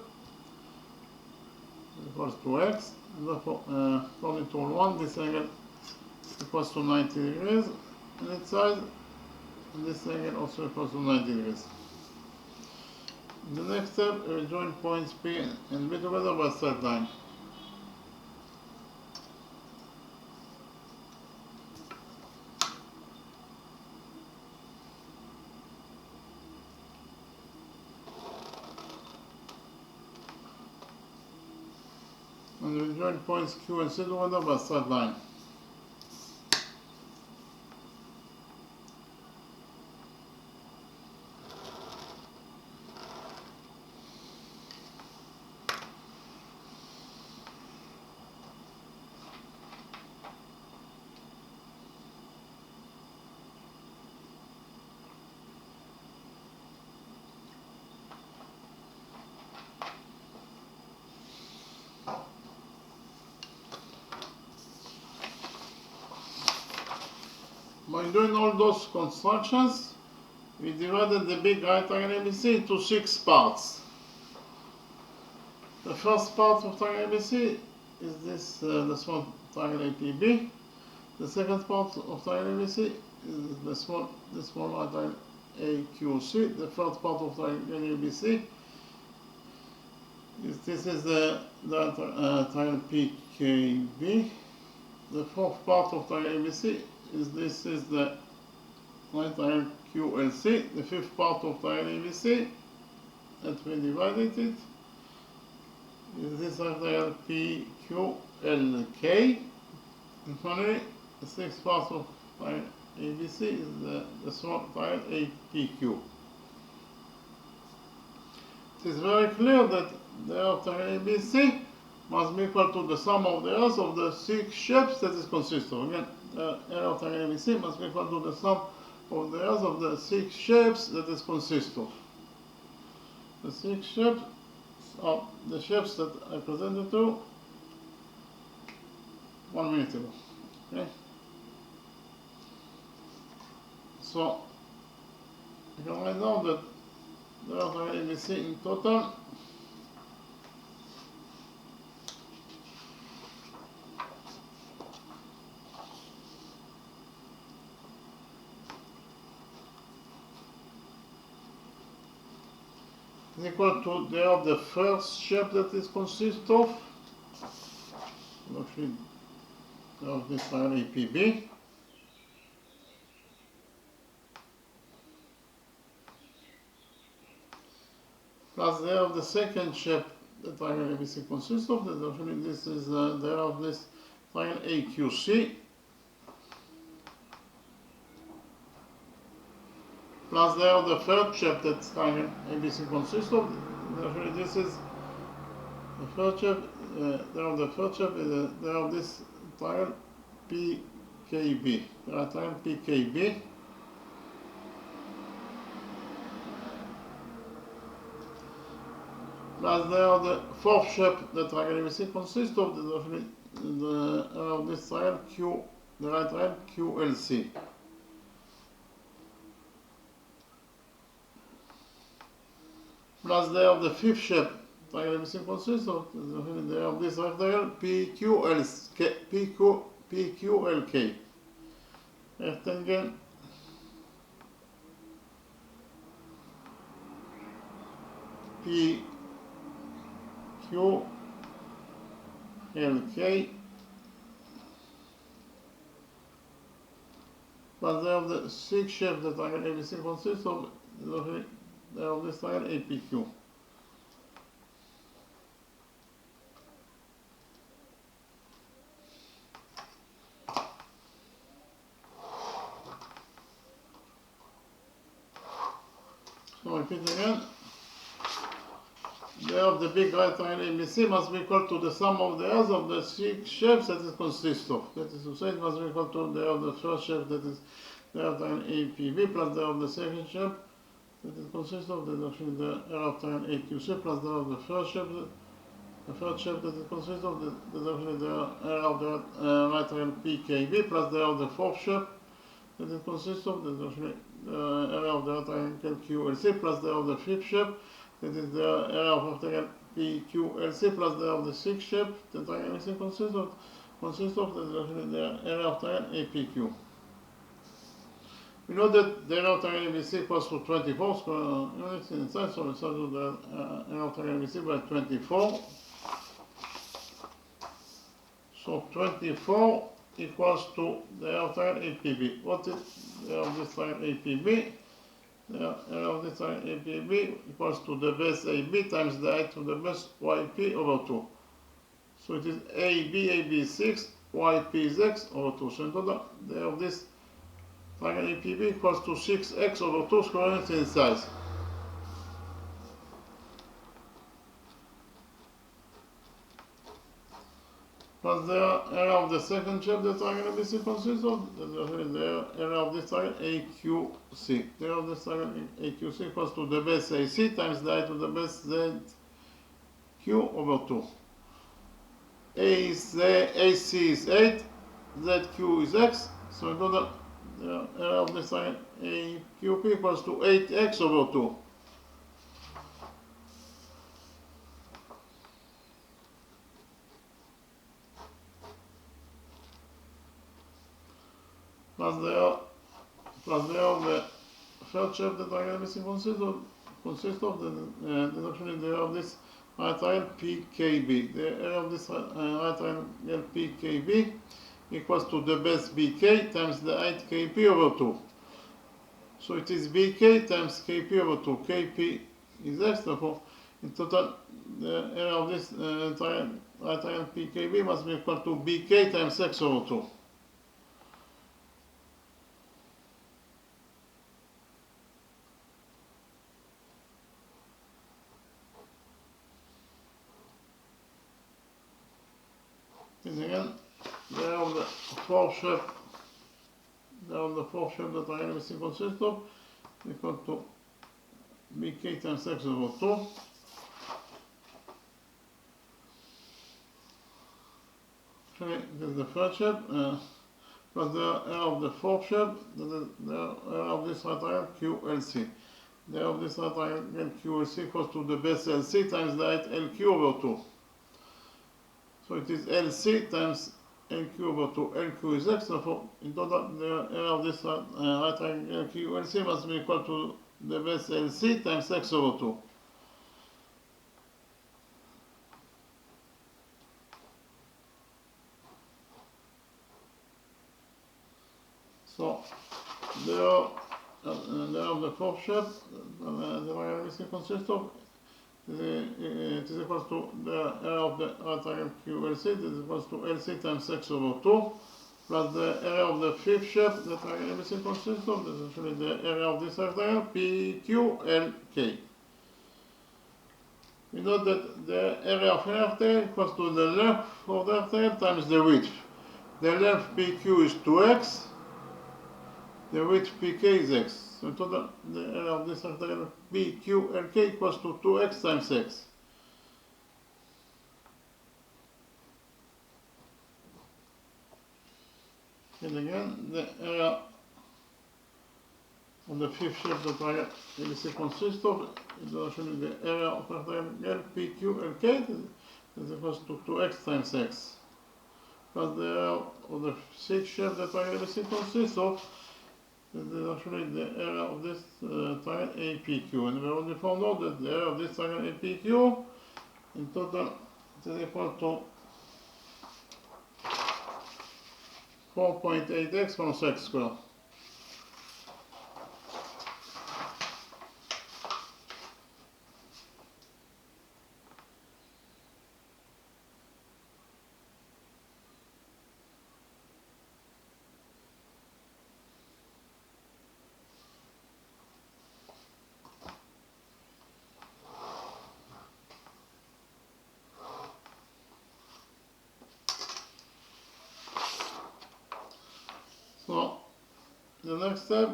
equals to x, and therefore according to rule 1, this angle equals to 90 degrees on its side, and this angle also equals to 90 degrees. In the next step, we will join points P and B together by a straight line. And we will join points Q and C together by a straight line. By doing all those constructions, we divided the big right triangle ABC into 6 parts. The first part of triangle ABC is this, the small triangle APB. The second part of triangle ABC is the small right triangle AQC. The third part of triangle ABC is the triangle PKB. The fourth part of triangle ABC is the right triangle QLC. The fifth part of triangle ABC that we divided it is this right triangle PQLK. And finally, the sixth part of triangle ABC is the small triangle APQ. It is very clear that the area of triangle ABC must be equal to the sum of the areas of the six shapes that it consists of. Again, the area of triangle ABC must be equal to the sum of the areas of the six shapes that it consists of. The six shapes are the shapes that I presented to 1 minute ago. Okay? So you can write down that the area of triangle ABC in total is equal to the area of the first shape that it consists of, actually of this triangle APB, plus the area of the second shape that triangle ABC consists of, that actually this is the area of this triangle AQC, plus the area of the third shape that triangle ABC consists of. Actually, this is the third shape. The area of the third shape is the area of this triangle PKB. Triangle PKB. Plus the area of the fourth shape that triangle ABC consists of. Is actually the area of this triangle Q, the right triangle QLC. Plus the area of the fifth shape triangle ABC consists of, the area of this rectangle PQLK. Rectangle PQLK, plus the area of the sixth shape that triangle ABC consists of, the area of this triangle APQ. So repeat again. The area of the big right triangle ABC must be equal to the sum of the areas of the six shapes that it consists of. That is to say, it must be equal to the area of the first shape, that is the area of triangle APB, plus the area of the second shape that it consists of, that is actually the area of triangle AQC, plus the area of the first shape, the third shape that it consists of, that is actually the area of the right triangle PKB, plus the area of the fourth shape that it consists of, that is actually the area of the right triangle QLC, plus the area of the fifth shape, that is the area of rectangle PQLC, plus the area of the sixth shape that triangle ABC consists of, that is actually the area of triangle APQ. We know that the area of triangle ABC equals to 24 square units inside, so let's do the area of triangle ABC by 24. So 24 equals to the area of triangle APB. What is the area of this triangle APB? The area of this triangle APB equals to the base AB times the height of the base YP over 2. So it is AB 6, YP is x over 2. So in total, the area of this triangle APB equals to 6x over 2 square units in size. Plus the area of the second shape the triangle ABC consists of, the area of this triangle AQC. The area of this triangle AQC equals to the base AC times the height of the base ZQ over 2. AC is 8, ZQ is x, so in total the area of this triangle AQP equals to 8x over 2. Plus the area of the third shape that triangle ABC consists of, the actually the area of this right triangle PKB. The area of this right triangle PKB equals to the base BK times the height KP over 2. So it is BK times KP over 2. KP is x, therefore In total, the area of this right triangle PKB must be equal to BK times x over 2. And again, the area of the fourth shape, that triangle is consists of equal to BK times x over 2. Okay, this is the third shape, plus the area of the fourth shape, the area of this right triangle QLC. The area of this right triangle QLC equals to the base LC times the height LQ over 2. So it is LC times LQ over 2. LQ is x, therefore in total the area of this right triangle QLC must be equal to the base LC times x over 2. So the area of the fourth shape, the triangle is consists of, it is equal to the area of the right triangle QLC, it is equal to LC times x over 2, plus the area of the fifth shape that triangle consists of, this is actually the area of this rectangle, PQLK. We know that the area of an rectangle equals to the length of the rectangle times the width. The length PQ is 2x, the width PK is x. So in total, the area of this rectangle PQLK equals to 2x times x. And again, the area of the fifth shape that triangle ABC consists of is actually the area of the rectangle PQLK is equals to 2x times x. Plus the area of the sixth shape that triangle ABC consists of, this is actually the area of this triangle APQ, and we already found out that the area of this triangle APQ in total is equal to 4.8x minus x squared. So the next step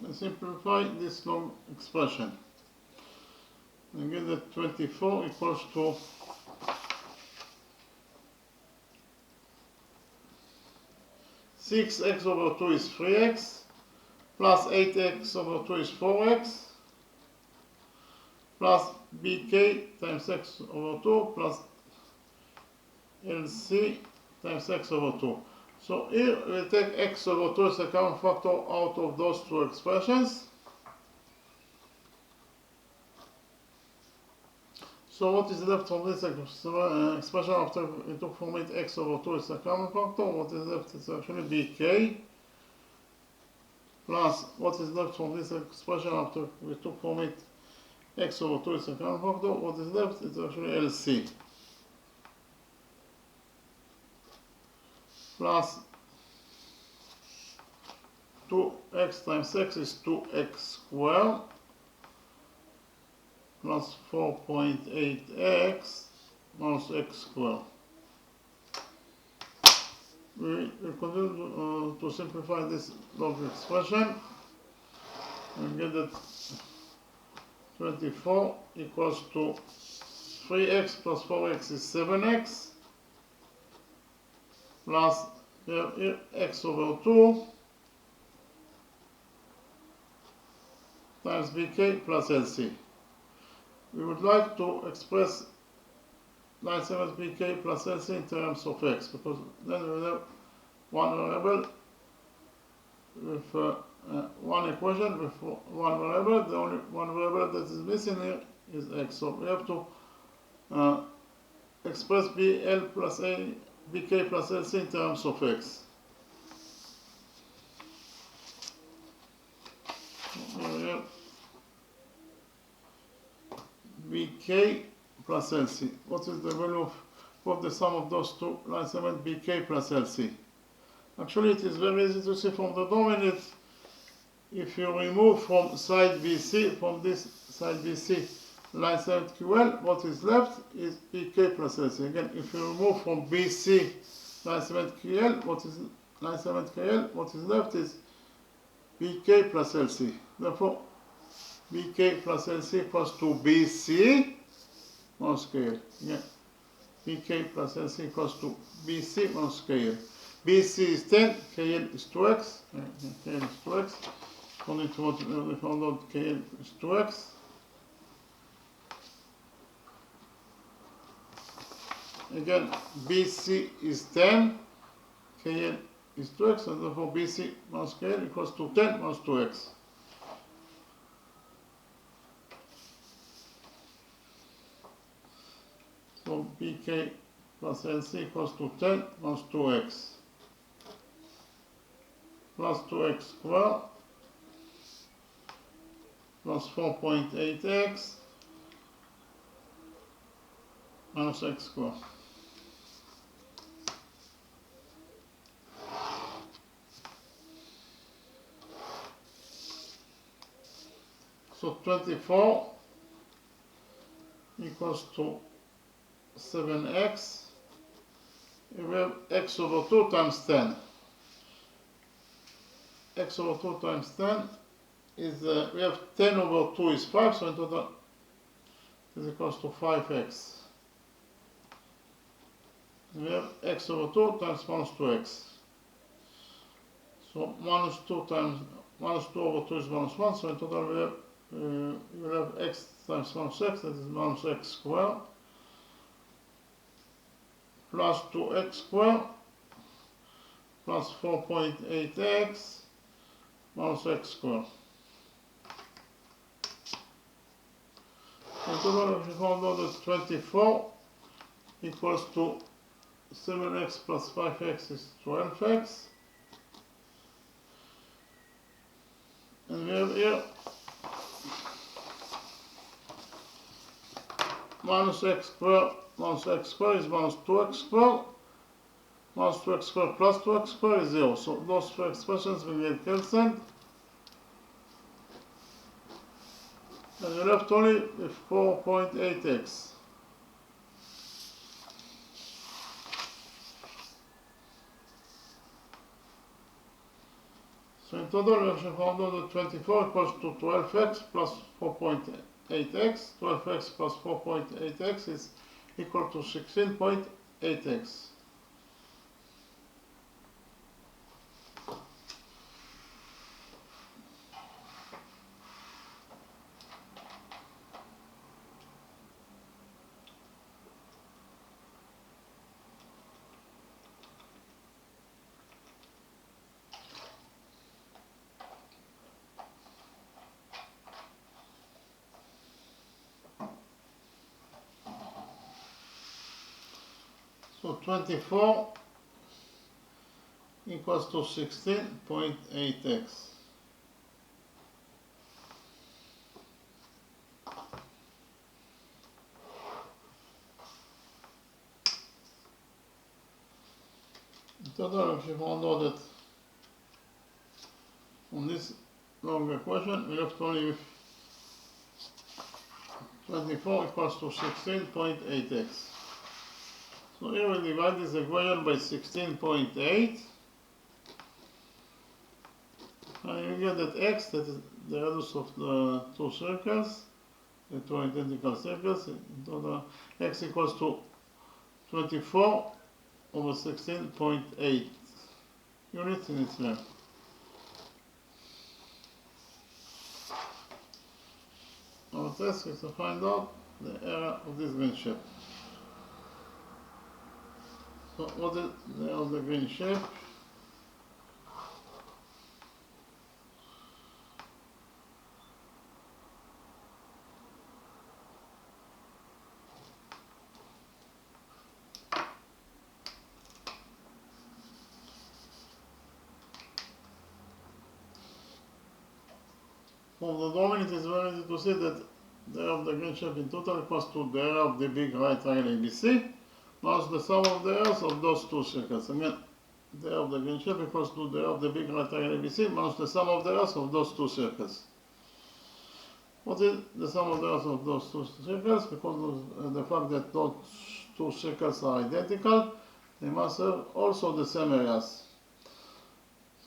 is simplify this long expression and get that 24 equals to 6x over 2 is 3x, plus 8x over 2 is 4x, plus bk times x over 2 plus lc times x over 2. So here we take x over 2 as a common factor out of those two expressions. So what is left from this expression after we took from it x over 2 is a common factor? What is left is actually bk, plus what is left from this expression after we took from it x over 2 is a common factor? What is left is actually lc. Plus 2x times x is 2x squared, plus 4.8x minus x squared. We continue to simplify this log expression and get that 24 equals to 3x plus 4x is 7x, plus here x over 2 times bk plus lc. We would like to express 97 bk plus lc in terms of x, because then we have one variable with one equation with one variable. The only one variable that is missing here is x. So we have to express bl plus a bk plus lc in terms of x. Here we have bk BK plus LC. What is the value of the sum of those two line segments BK plus LC? Actually, it is very easy to see from the domain. If you remove from side BC, from this side BC, line segment QL, what is left is BK plus LC. Again, if you remove from BC line segment QL, what is line segment KL, what is left is BK plus LC. Therefore, BK plus LC equals to BC minus KL. Yeah. BK plus LC equals to BC minus KL. BC is 10, KL is 2x. KL is 2x. According to what we found out, KL is 2x. Again, BC is 10, KL is 2x, and therefore BC minus KL equals to 10 minus 2x. So BK plus LC equals to 10 minus 2x plus 2x squared plus 4.8x minus x squared. So 24 equals to 7x. We have x over 2 times 10. X over 2 times 10 is, we have 10 over 2 is 5, so in total it is equals to 5x. We have x over 2 times minus 2x. So minus 2 over 2 is minus 1, so in total we have you will have x times minus x, that is minus x squared, plus 2x squared, plus 4.8x, minus x squared. In total, we found out that 24 equals to 7x plus 5x is 12x. And we have here minus x squared is minus 2x squared. Minus 2x squared plus 2x squared is 0. So those two expressions will get cancelled. And you're left only with 4.8x. So in total, we actually found out that 24 equals to 12x plus 4.8x. 12x plus 4.8x is equal to 16.8x. So 24 equals to 16.8x. In total, if you found out that on this longer equation, we left only with 24 equals to 16.8x. So here we divide this equation by 16.8, and you get that x, that is the radius of the two circles, the two identical circles. In total, x equals to 24 over 16.8 units in its length. Our task is to find out the area of this green shape. So what is the area of the green shape? From the domain, it is very easy to see that the area of the green shape in total equals to the area of the big right triangle ABC minus the sum of the areas of those two circles. Again, the area of the green shape equals to the area of the big right triangle ABC minus the sum of the areas of those two circles. What is the sum of the areas of those two circles? Because of the fact that those two circles are identical, they must have also the same areas.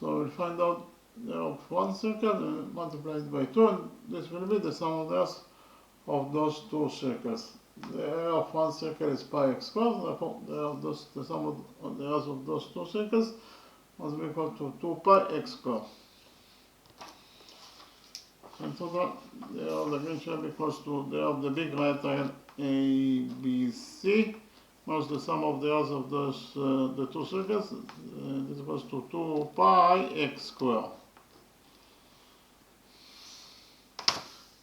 So we'll find out the area of one circle and multiply it by 2, and this will be the sum of the areas of those two circles. The area of one circle is pi x squared, therefore the sum of the areas of those two circles must be equal to 2 pi x squared. In total, the area of the green shape equals to the area of the big right triangle ABC minus the sum of the areas of those the two circles. This equals to 2 pi x squared.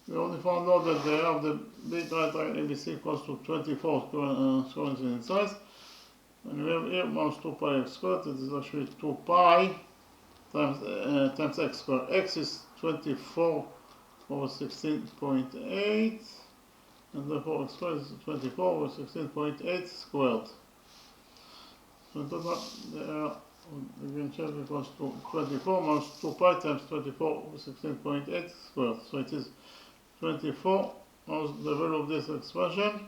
We only found out that the area of the big right triangle ABC equals to 24 square inches in size. And we have here minus 2 pi x squared. It is actually 2 pi times x squared. X is 24 over 16.8, and therefore x squared is 24 over 16.8 squared. So in total, the area of the green shape equals to 24 minus 2 pi times 24 over 16.8 squared. So it is 24 minus the value of this expression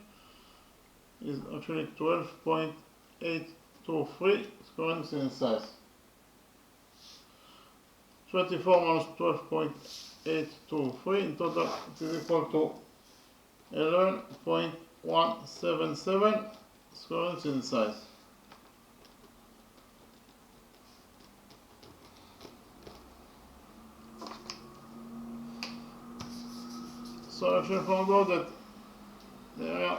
is actually 12.823 square inches in size. 24 minus 12.823 in total it is equal to 11.177 square inches in size. So I actually found out that the area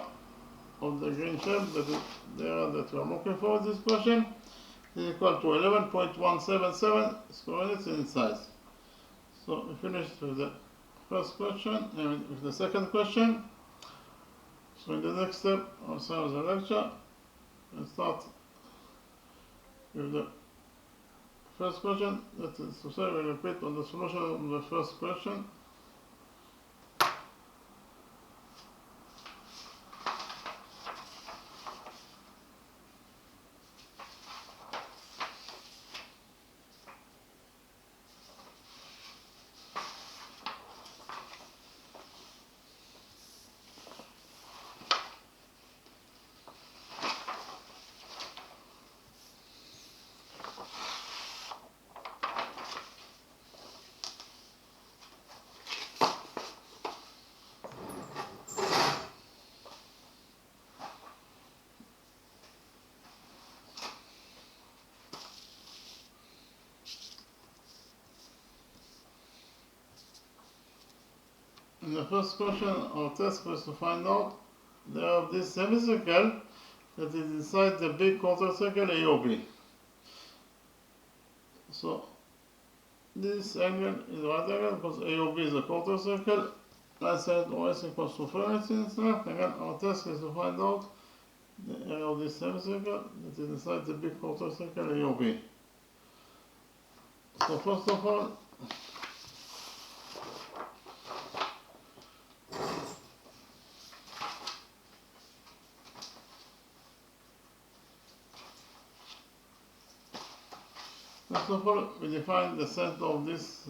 of the green shape, that is the area that we are looking for in this question, is equal to 11.177 square inches in size. So we finished with the first question and with the second question. So in the next step of the lecture, we'll start with the first question. That is to say, we'll repeat on the solution of the first question. In the first question, our task was to find out the area of this semicircle that is inside the big quarter circle AOB. So this angle is a right angle because AOB is a quarter circle. Right side OS equals to 4 inches in size. Again, our task is to find out the area of this semicircle that is inside the big quarter circle AOB. So first of all, we define the center of this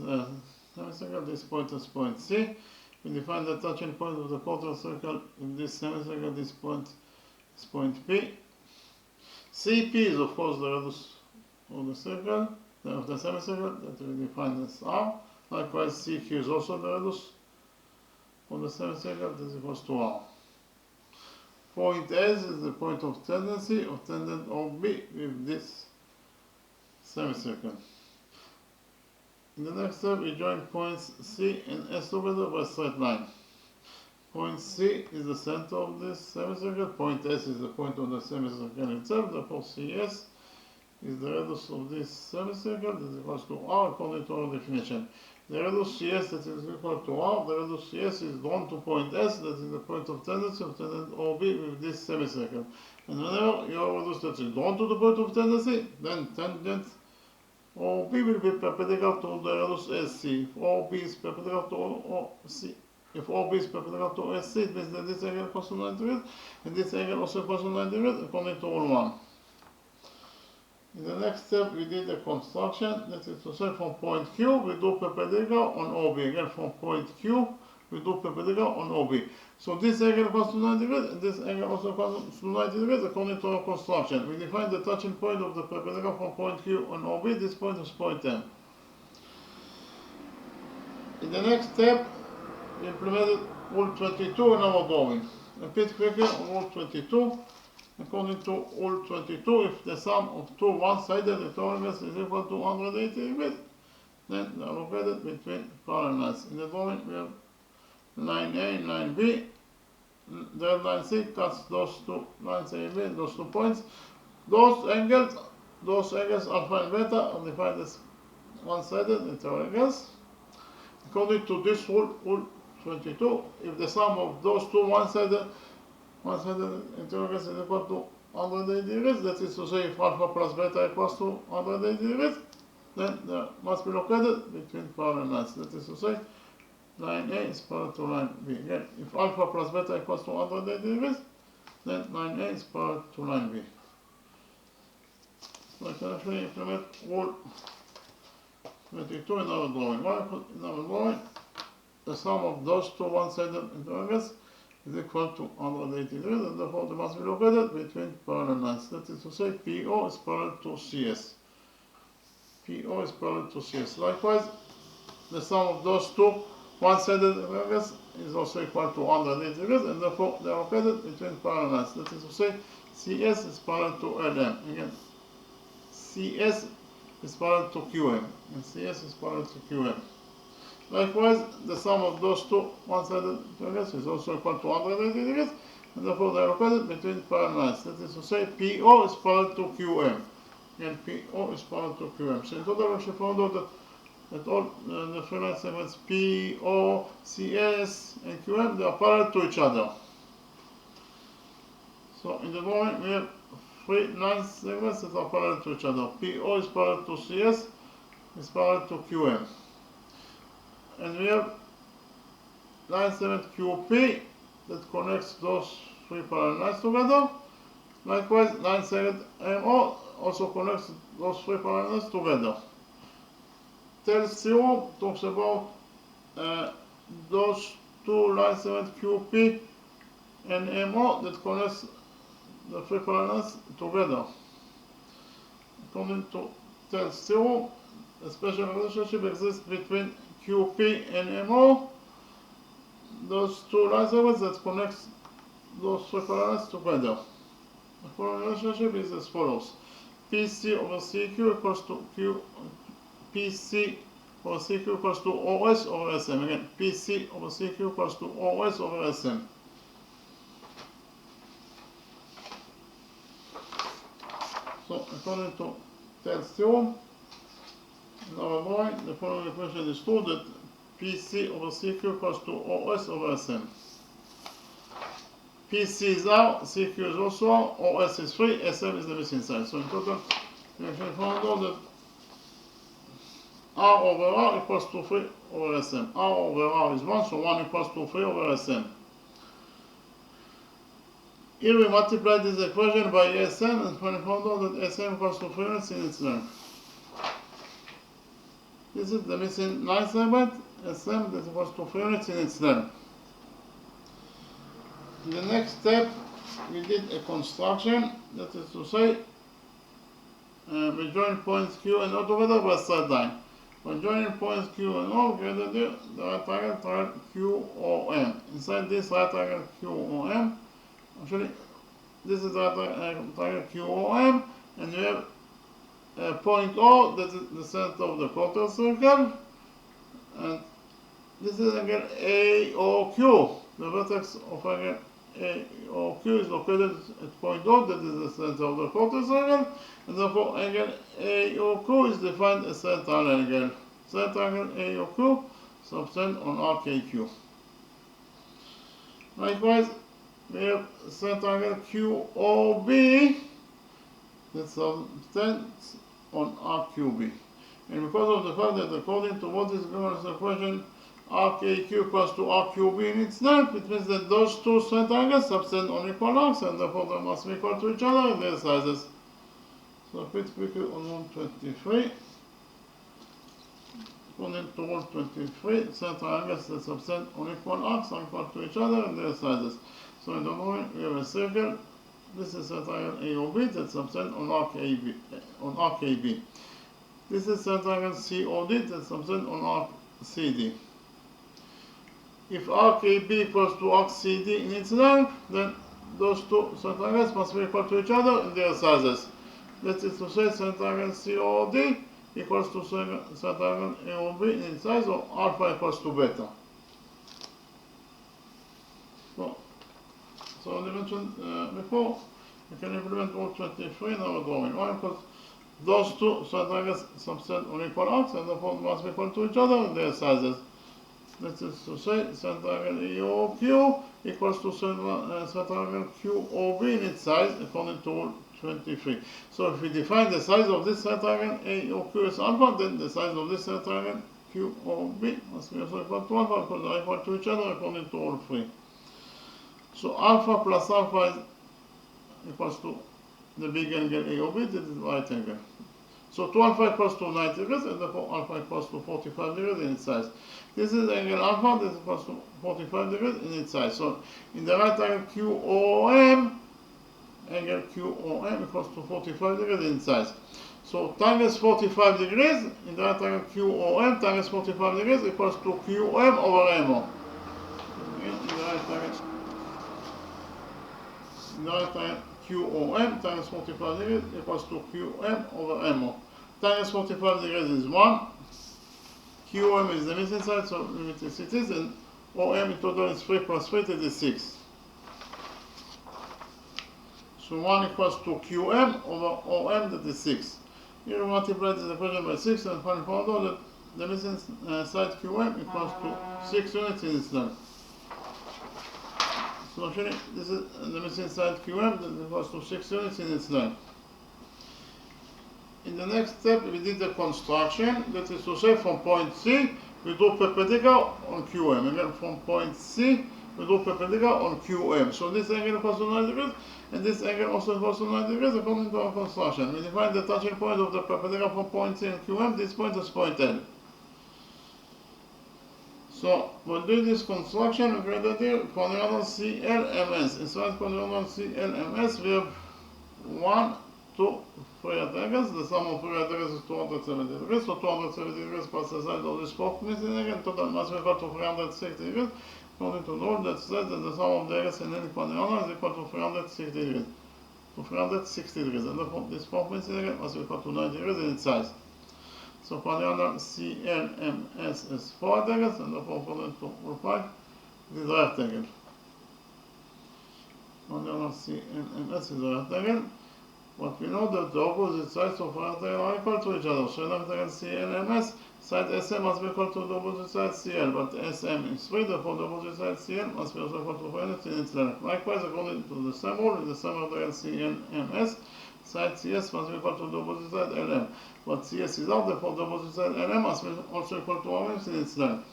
semicircle. This point is point C. We define the touching point of the quarter circle in this semicircle. This point is point P. CP is of course the radius of the circle, of the semicircle, that we define as R. Likewise, CQ is also the radius of the semicircle, that is equals to R. Point S is the point of tendency of tangent OB with this semicircle. In the next step, we join points C and S together by a straight line. Point C is the center of this semicircle, point S is the point of the semicircle itself, therefore CS is the radius of this semicircle, that is equal to R according to our definition. The radius CS that is equal to R, the radius CS is drawn to point S, that is the point of tendency of tangent OB with this semicircle. And whenever you have a radius that is drawn to the point of tendency, then tangent OB will be perpendicular to the radius SC. If OB is perpendicular to if OB is perpendicular to SC, it means that this angle equals to 90 degrees, and this angle also equals to 90 degrees according to rule 1. In the next step, we did the construction. That is to say, from point Q, we do perpendicular on OB. Again, from point Q, we do perpendicular on OB. So this angle equals to 90 degrees, and this angle also equals to 90 degrees according to our construction. We define the touching point of the perpendicular from point Q on OB. This point is point M. In the next step, we implemented rule 22 in our drawing. Repeat quickly on rule 22. According to rule 22, if the sum of two one-sided rectangles is equal to 180 degrees, then they are located between parallel lines. In the drawing, we have line A and line B. The red line C cuts those two lines A and B, those 2 points. Those angles alpha and beta are defined as one-sided rectangles. According to this rule, rule 22, if the sum of those two one-sided interrogants is equal to 180 degrees, that is to say, if alpha plus beta equals to 180 degrees, then they must be located between parallel lines. That is to say, line A is parallel to line B. Again, if alpha plus beta equals to 180 degrees, then line A is parallel to line B. So I can actually implement rule 22 in our drawing. In our drawing, the sum of those two one-sided interrogants is equal to 180 degrees, and therefore they must be located between parallel lines. That is to say, PO is parallel to CS. PO is parallel to CS. Likewise, the sum of those two one-sided interrogants is also equal to 180 degrees, and therefore they are located between parallel lines. That is to say, CS is parallel to LM. Again, CS is parallel to QM, and CS is parallel to QM. Likewise, the sum of those two one-sided triangles is also equal to 180 degrees, and therefore they are located between parallel lines. That is to say, PO is parallel to QM, and PO is parallel to QM. So in total, we should find out that all the three line segments PO, CS, and QM, they are parallel to each other. So in the drawing, we have three line segments that are parallel to each other. PO is parallel to CS, is parallel to QM. And we have line segment QP that connects those three parallel lines together. Likewise, line segment MO also connects those three parallel lines together. Tails 0 talks about those two line segment QP and MO that connects the three parallel lines together. According to tails 0, a special relationship exists between QP and MO, those two line segments that connects those three parallel lines together. The following relationship is as follows: PC over CQ equals to Q. PC over CQ equals to OS over SM. Again, PC over CQ equals to OS over SM. So according to tails theorem, in our drawing, the following equation is true, that PC over CQ equals to OS over SM. PC is out, CQ is also out, OS is free, SM is the missing side. So in total, we actually found out that R over R equals to 3 over SM. R over R is 1, so 1 equals to 3 over SM. Here we multiply this equation by SM, and we found out that SM equals to 3 units in its length. This is the missing line segment, SM, that equals to 3 units in its length. In the next step, we did a construction, that is to say, we join points Q and O together by a straight line. By joining points Q and O, we get the right triangle QOM. Inside this right triangle QOM, actually, this is the right triangle QOM, and we have point O, that is the center of the quarter circle, and this is again AOQ. The vertex of again AOQ is located at point O, that is the center of the quarter circle, and therefore angle AOQ is defined as center angle. Center angle AOQ subtend on RKQ. Likewise, we have center angle QOB that subtends on RQB. And because of the fact that according to what is given as the equation, arc AQ equals to RQB in itself, it means that those two straight triangles subtend on equal arcs and therefore they must be equal to each other in their sizes. So pretty quickly on rule 23. According to rule 23, straight triangles that subtend on equal arcs are equal to each other in their sizes. So in the drawing we have a circle. This is a triangle AOB that subtend on arc AB. This is a triangle COD that subtend on arc CD. If arc AB equals to arc CD in its length, then those two triangles must be equal to each other in their sizes. That is to say, triangle COD equals to triangle AOB in its size, or alpha equals to beta. So as I mentioned before, we can implement rule 23 in our drawing. Why? Because those two triangles subtend on equal arcs and therefore must be equal to each other in their sizes. That is to say, triangle EOQ equals to triangle QOB in its size according to rule 23. So if we define the size of this triangle AOQ as alpha, then the size of this triangle QOB must be also equal to alpha because they are equal to each other according to rule 3. So alpha plus alpha is equals to the big angle AOB, that is right angle. So 2 alpha equals to 90 degrees and therefore alpha equals to 45 degrees in its size. This is angle alpha, this is equals to 45 degrees in its size. So in the right angle QOM, angle QOM equals to 45 degrees in its size. So times 45 degrees in the right angle QOM times 45 degrees equals to QM over MO. In the right angle QOM times 45 degrees equals to QM over MO. Times 45 degrees is 1. QM is the missing side, so limit is it is, and OM in total is 3 plus 3, that is 6. So 1 equals to QM over OM, that is 6. Here we multiply this equation by 6 and find that the missing side QM equals to 6 units in its length. So actually, this is the missing side QM that equals to 6 units in its length. In the next step, we did the construction, that is to say from point C, we do perpendicular on QM. Again, from point C, we do perpendicular on QM. So this angle equals to 90 degrees, and this angle also equals to 90 degrees according to our construction. We define the touching point of the perpendicular from point C and QM. This point is point L. So, when doing this construction, we create that here, quadrilateral CLMS. Inside quadrilateral CLMS, we have 1, 2, 3 right angles. The sum of 3 right angles is 270 degrees. So 270 degrees plus the side of this fourth missing angle. Total must be equal to 360 degrees. According to the rule that says that the sum of the angles in any quadrilateral is equal to 360 degrees. To 360 degrees. And therefore this fourth missing angle must be equal to 90 degrees in its size. So quadrilateral CLMS is 4 right angles, and therefore according to rule 5, it is a right angle. Quadrilateral CLMS is a right angle. But we know that the opposite sides of right angle are equal to each other. So in right angle CLMS, side SM must be equal to the opposite side CL, but SM is 3, therefore the opposite side CL must be also equal to 3 units in its length. Likewise, according to the same rule, in the same right angle CLMS, side CS must be equal to the opposite side LM. But CS is out, therefore the opposite side LM must be also equal to 1 unit in its length.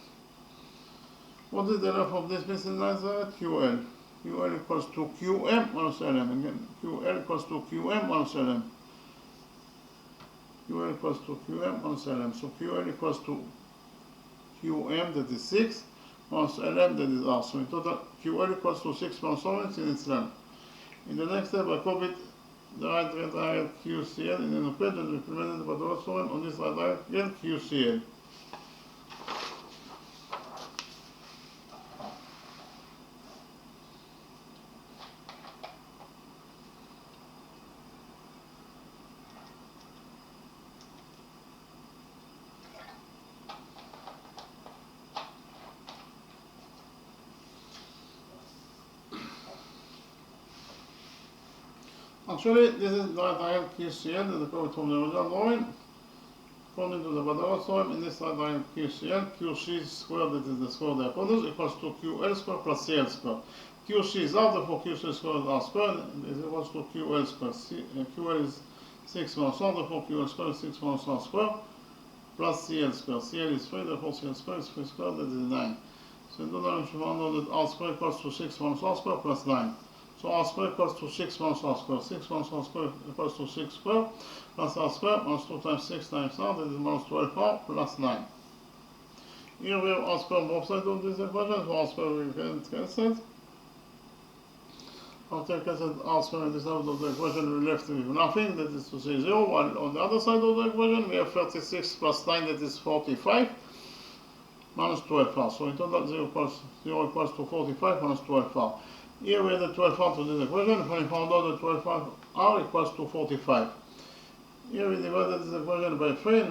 What is the length of this missing line side? QL. QL equals to QM minus LM. Again, QL equals to QM minus LM. QL equals to QM minus LM. So QL equals to QM, that is 6, minus LM, that is R. So in total, QL equals to 6 minus 1 units in its length. In the next step, I copied the right triangle QCL in an Olympiad and implemented the quadrilateral theorem on this right triangle QCL. Actually, this is the right triangle QCL that is copied from the original drawing. According to the quadrilateral theorem, in this right triangle QCL, QC squared, that is the square of the hypotenuse, equals to QL squared plus CL squared. QC is out, therefore QC squared is R squared, and is equals to QL squared. QL is 6 minus 1, therefore QL squared is 6 minus R squared. plus CL square. CL is 3, therefore CL square is 3 squared, that is 9. So in total we found out that R square equals to 6 minus R square plus 9. So R square equals to 6 minus R square. 6 minus R square equals to 6 square plus R square minus 2 times 6 times R, that is minus 12R plus 9. Here we have R square on both sides of this equation, so R square we can cancel. After cancelled R square on this side of the equation, we left with nothing, that is to say 0, while on the other side of the equation we have 36 plus 9, that is 45, minus 12R. So in total 0 equals to 45 minus 12R. Here we added 12R to this equation, and we found out that 12R equals to 45. Here we divided this equation by 3,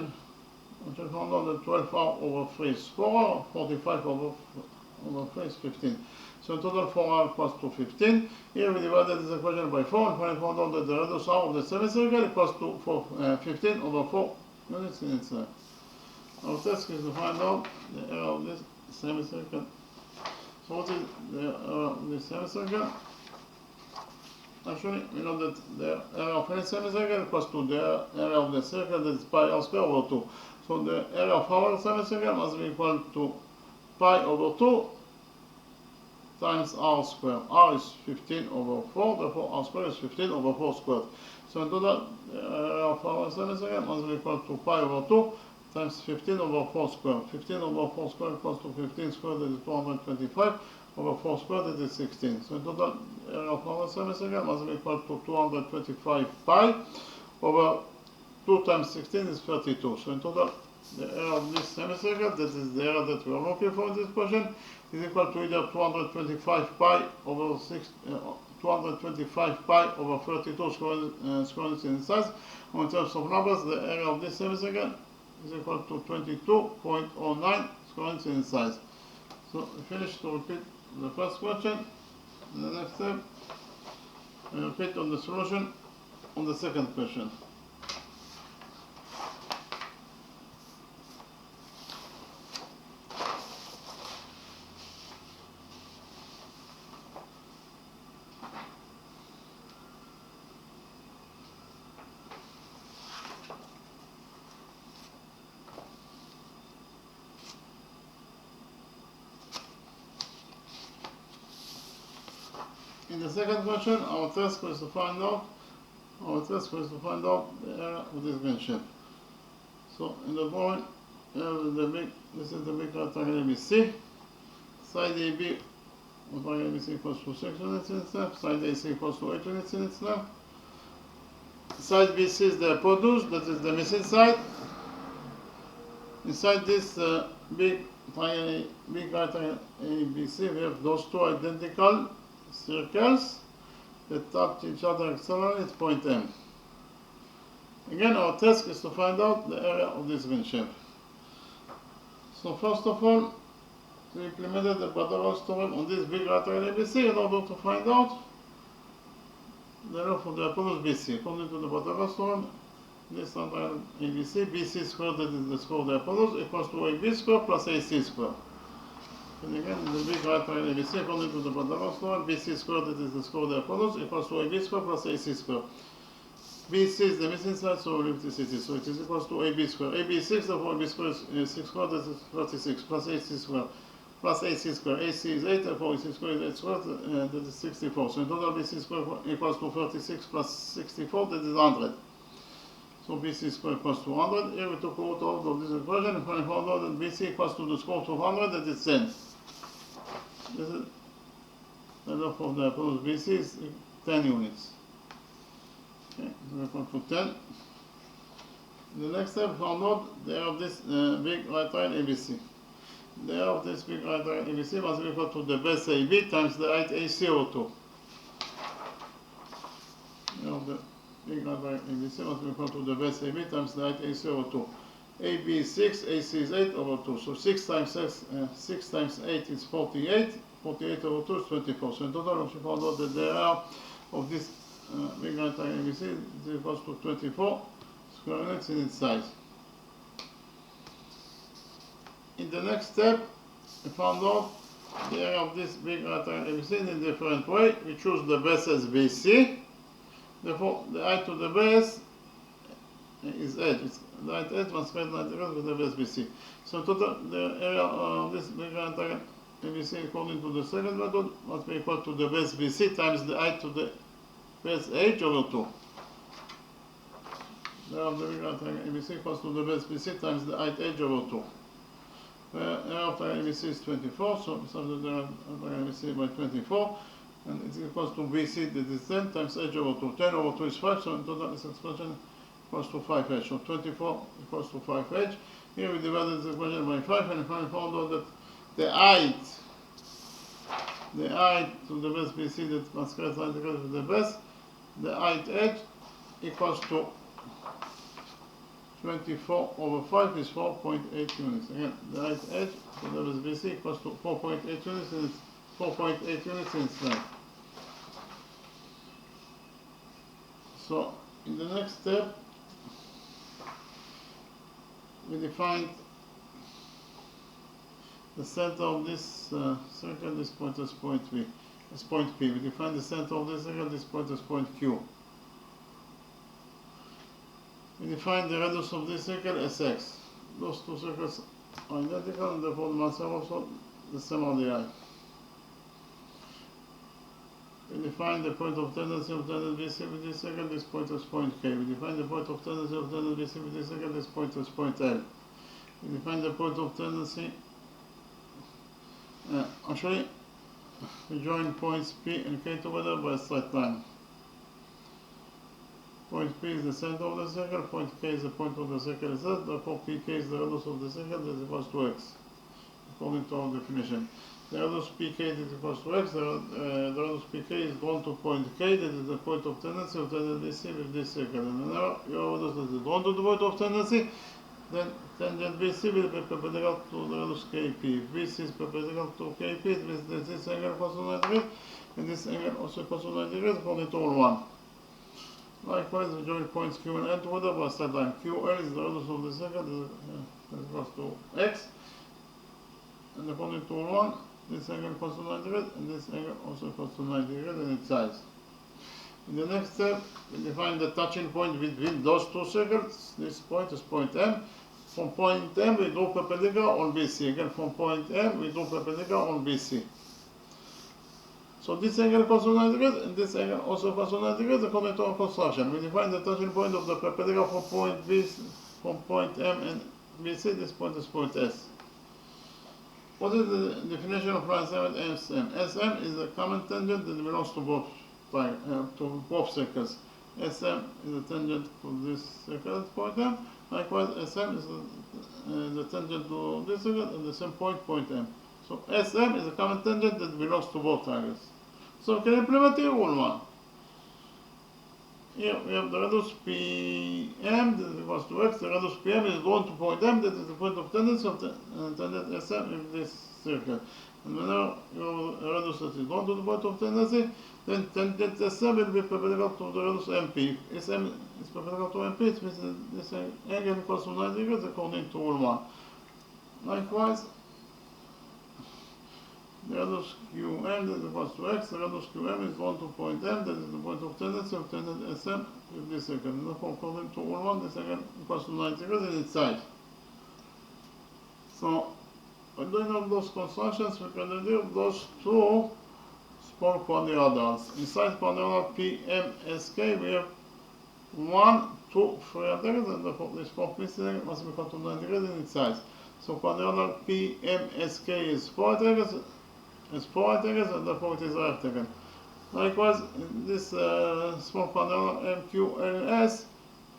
which we found out that 12R over 3 is 4R, 45 over 3 is 15. So in total 4R equals to 15. Here we divided this equation by 4, and we found out that the radius R of the semicircle equals to 15 over 4 units in itself. Our task is to find out the area of this semicircle. So what is the area of this semicircle? Actually, we know that the area of any semicircle equals to the area of the circle, that is pi r square over 2. So the area of our semicircle must be equal to pi over 2 times r square. R is 15 over 4, therefore r square is 15 over 4 squared. So in total, the area of our semicircle must be equal to pi over 2 times 15 over 4 squared. 15 over 4 squared equals to 15 squared, that is 225, over 4 squared, that is 16. So in total, the area of our semicircle must be equal to 225 pi over 2 times 16 is 32. So in total, the area of this semicircle, that is the area that we are looking for in this question, is equal to either 225 pi over 225 pi over 32 square units in size. Or in terms of numbers, the area of this semicircle is equal to 22.09 square units in size. So we finish to repeat the first question. In the next step, we repeat on the solution on the second question. In the second question, our task was to find out the area of this green shape. So in the drawing, this is the big rectangle ABC. Side AB of triangle ABC equals to 6 units in its length. Side AC equals to 8 units in its length. Side BC is the hypotenuse, that is the missing side. Inside this big rectangle ABC, we have those two identical circles that touch each other externally at point M. Again, our task is to find out the area of this green shape. So first of all, we implemented the Pythagoras theorem on this big rectangle ABC in order to find out the area for the hypotenuse BC. According to the Pythagoras theorem, this rectangle ABC, BC squared, that is the square of the hypotenuse, equals to AB squared plus AC squared. And again, in the big rectangle ABC, according to the Pythagoras theorem, BC squared, that is the square of the hypotenuse, equals to AB squared plus AC squared. BC is the missing side, so we leave this AC. So it is equals to AB squared. AB is 6, therefore AB squared is 6 squared, that is 36, plus AC squared, plus AC squared. AC is 8, therefore AC squared is 8 squared, that is 64. So in total, BC squared equals to 36 plus 64, that is 100. So BC squared equals to 100. Here we took root out of this equation, and we found out that BC equals to the square root of 100, that is 10. This is the length of the hypotenuse BC is 10 units. Okay, so equal to 10. The next step, we found out the area of this big rectangle ABC. The area of this big rectangle ABC must be equal to the base AB times the height AC over 2. The area of the big rectangle ABC must be equal to the base AB times the height AC over 2. AB is 6, AC is 8 over 2. So 6 times 8 is 48. 48 over 2 is 24. So in total, we found out that the area of this big rectangle ABC is equal to 24 square units in its size. In the next step, we found out the area of this big rectangle ABC in a different way. We choose the base as BC. Therefore, the height of the base is edge. The right edge must create 90 degrees with the base BC. So total the area of this big rectangle ABC according to the second method must be equal to the base BC times the height to the base H over 2. The big rectangle ABC equals to the base BC times the height H over 2. Area of triangle ABC is 24, so we substitute the area of triangle ABC by 24, and it's equals to BC, that is 10 times H over 2. 10 over 2 is 5, so in total this expression equals to 5H. So 24 equals to 5H. Here we divided this equation by 5, and we found out that the height to the base BC that must create 90 degrees with the base, the height H equals to 24 over 5 is 4.8 units. Again, the height H to the base BC equals to 4.8 units, and it's 4.8 units inside. So in the next step, we defined the center of this circle. This point is point P. It's point P. We define the center of this circle. This point is point Q. We define the radius of this circle as x. Those two circles are identical, and therefore the mass are also the same radii. We define the point of tendency of tangent BC with this circle. This point is point K. We define the point of tendency of tangent BC with this circle. This point is point L. We define the point of tendency. Actually, we join points P and K together by a straight line. Point P is the center of the circle, point K is the point of the circle itself, therefore PK is the radius of the circle that is equals to x, according to our definition. The radius PK is equals to x, the radius PK is drawn to point K, that is the point of tendency of tangent BC with this circle. And whenever your radius is drawn to the point of tendency, then tangent BC will be perpendicular to the radius KP. If BC is perpendicular to KP, it means that this angle equals to 90 degrees, and this angle also equals to 90 degrees according to rule 1. Likewise, we join points Q and N together by a straight line. QL is the radius of the circle, that is equals to x, and according to rule 1, this angle equals to 90 degrees, and this angle also equals to 90 degrees in its size. In the next step, we define the touching point between those two circles. This point is point M. From point M, we draw perpendicular on BC. Again, from point M, we draw perpendicular on BC. So this angle equals to 90 degrees, and this angle also equals to 90 degrees according to our construction. We define the touching point of the perpendicular from point B, from point M and BC. This point is point S. What is the definition of line segment SM? SM is a common tangent that belongs to both circles. SM is a tangent to this circle at point M. Likewise, SM is the tangent to this circle at the same point, point M. So SM is a common tangent that belongs to both triangles. So we can implement here rule 1. Here we have the radius PM that is equals to x. The radius PM is drawn to point M, that is the point of tendency of the tangent SM in this circle. And whenever your radius is drawn to the point of tendency, then tangent SM will be perpendicular to the radius MP. If SM is perpendicular to MP, it means that this angle equals to 90 degrees according to rule 1. Likewise, the radius QM that is equals to x, the radius QM is drawn to point M, that is the point of tendency of tangent SM with this circle. And therefore, according to rule 1, this angle equals to 90 degrees in its side. So, by doing all those constructions, we can deduce those two small quadrilaterals. Inside quadrilateral PMSK, we have 1, 2, 3 triangles, and therefore this fourth missing must be equal to 90 degrees in its size. So quadrilateral PMSK is 4 triangles, and therefore it is a rectangle. Likewise, in this small quadrilateral MQLS,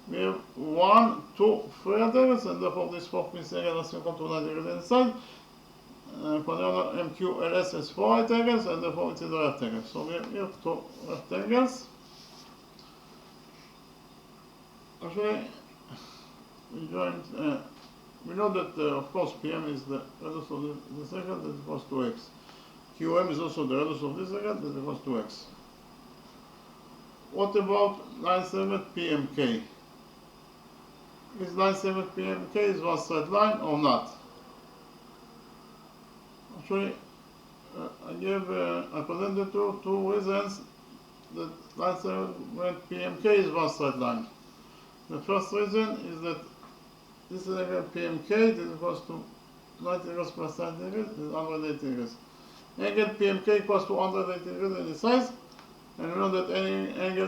we have 1, 2, 3 triangles, and therefore this fourth missing angle must be equal to 90 degrees inside. Quadrilateral MQLS has 4 triangles, and therefore it is a rectangle. So we have 2 rectangles. Actually, we joined. We know that of course PM is the radius of the circle that is equals to x. QM is also the radius of this circle that is equals to x. What about line segment PMK? Is line segment PMK is one straight line or not? Actually, I presented two reasons that line segment PMK is one straight line. The first reason is that this is angle PMK, this is equals to 90 degrees plus 90 degrees, is 180 degrees. Angle PMK equals to 180 degrees in its size, and we know that any angle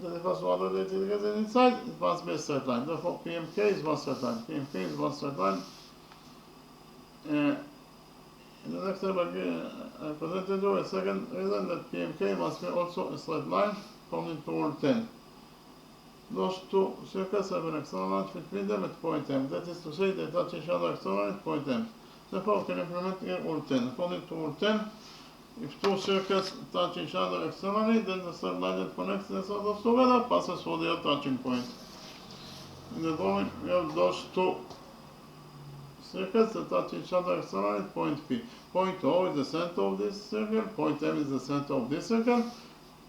that equals to 180 degrees in its size, it must be a straight line. Therefore, PMK is one straight line. PMK is one straight line. In the next step, I presented you a second reason that PMK must be also a straight line, according to Rule 10. Those two circles have an external line between them at point M. That is to say, they touch each other externally at point M. Therefore, we can implement here Rule 10. According to Rule 10, if two circles touch each other externally, then the straight line that connects the circles together passes through their touching point. In the drawing, we have those two circles that touch each other externally at point P. Point O is the center of this circle, point M is the center of this circle.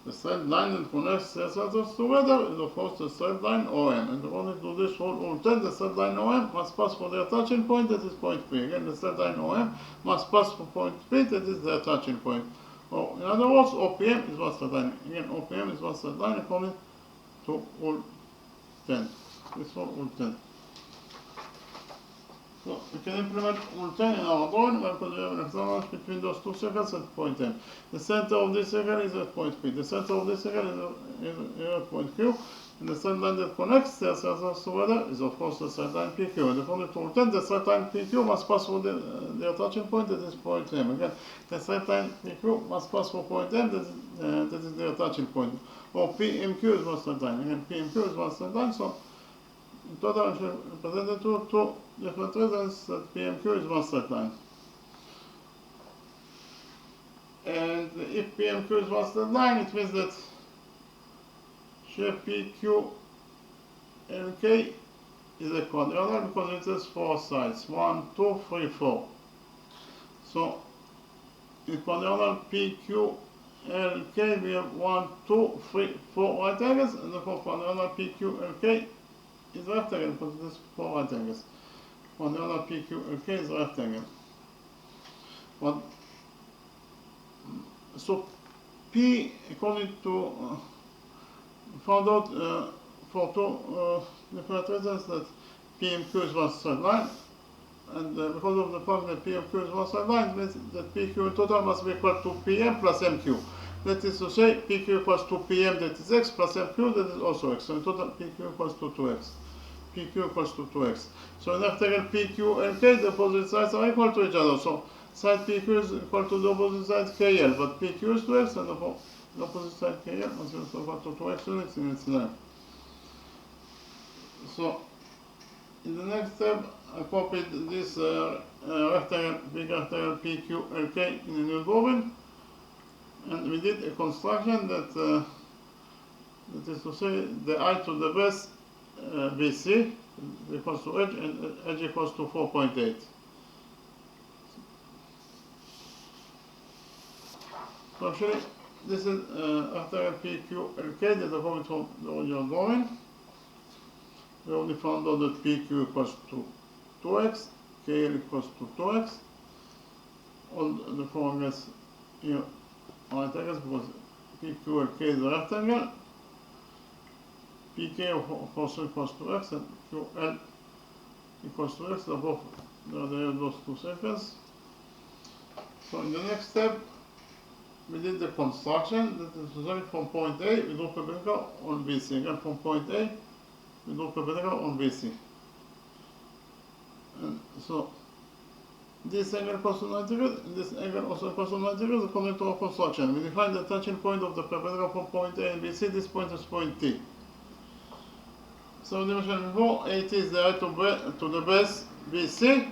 The straight line that connects the circles together is of course the straight line OM. And according to this Rule 10, the straight line OM must pass for their touching point, that is point P. Again, the straight line OM must pass for point P, that is their touching point. Or in other words, OPM is one straight line. Again, OPM is one straight line according to Rule 10. This is Rule 10. So we can implement Rule 10 in our drawing because we have an external line between those two circles at point M. The center of this circle is at point P. The center of this circle is at point Q. And the straight line that connects their circles together is of course the straight line PQ. And according to Rule 10, the straight line PQ must pass through their touching point, that is point M. Again, the straight line PQ must pass through point M, that is their touching point. Or PMQ is one straight line. Again, PMQ is one straight line, so in total, I should present two different reasons that PMQ is one straight line. And if PMQ is one straight line, it means that shape PQ and K is a quadrilateral because it has four sides. 1, 2, 3, 4. So in quadrilateral PQ and K we have 1, 2, 3, 4 right angles, and therefore quadrilateral PQ and K is rectangle because it has four right angles. Quadrilateral PQ and K is rectangle. So P, according to found out for two different reasons that PMQ is one straight line, and because of the fact that PMQ is one straight line, it means that PQ in total must be equal to PM plus MQ. That is to say, PQ equals to PM, that is X, plus MQ, that is also X. So in total, PQ equals to 2X. PQ equals to 2X. So in rectangle PQ and K, the opposite sides are equal to each other. So side PQ is equal to the opposite side KL, but PQ is 2X, and therefore the opposite side KL must be equal to 2X units in its length. So in the next step, I copied this rectangle, big rectangle PQ and K in a new drawing, and we did a construction that is to say the height to the base BC equals to edge, and edge equals to 4.8. So actually, this is after PQ and K that are coming from the original drawing. We only found out that PQ equals to 2X, KL equals to 2X. All the formulas here are right angles because PQ and K is a rectangle. PK of course equals to X and QL equals to X. Therefore, there are those two circles. So in the next step, we did the construction, that is to say from point A, we drew perpendicular on BC. Again, from point A, we drew perpendicular on BC. And so, this angle equals to 90 degrees, and this angle also equals to 90 degrees according to our construction. We define the touching point of the perpendicular from point A and BC. This point is point T. So we mentioned before, AT is the height to the base BC.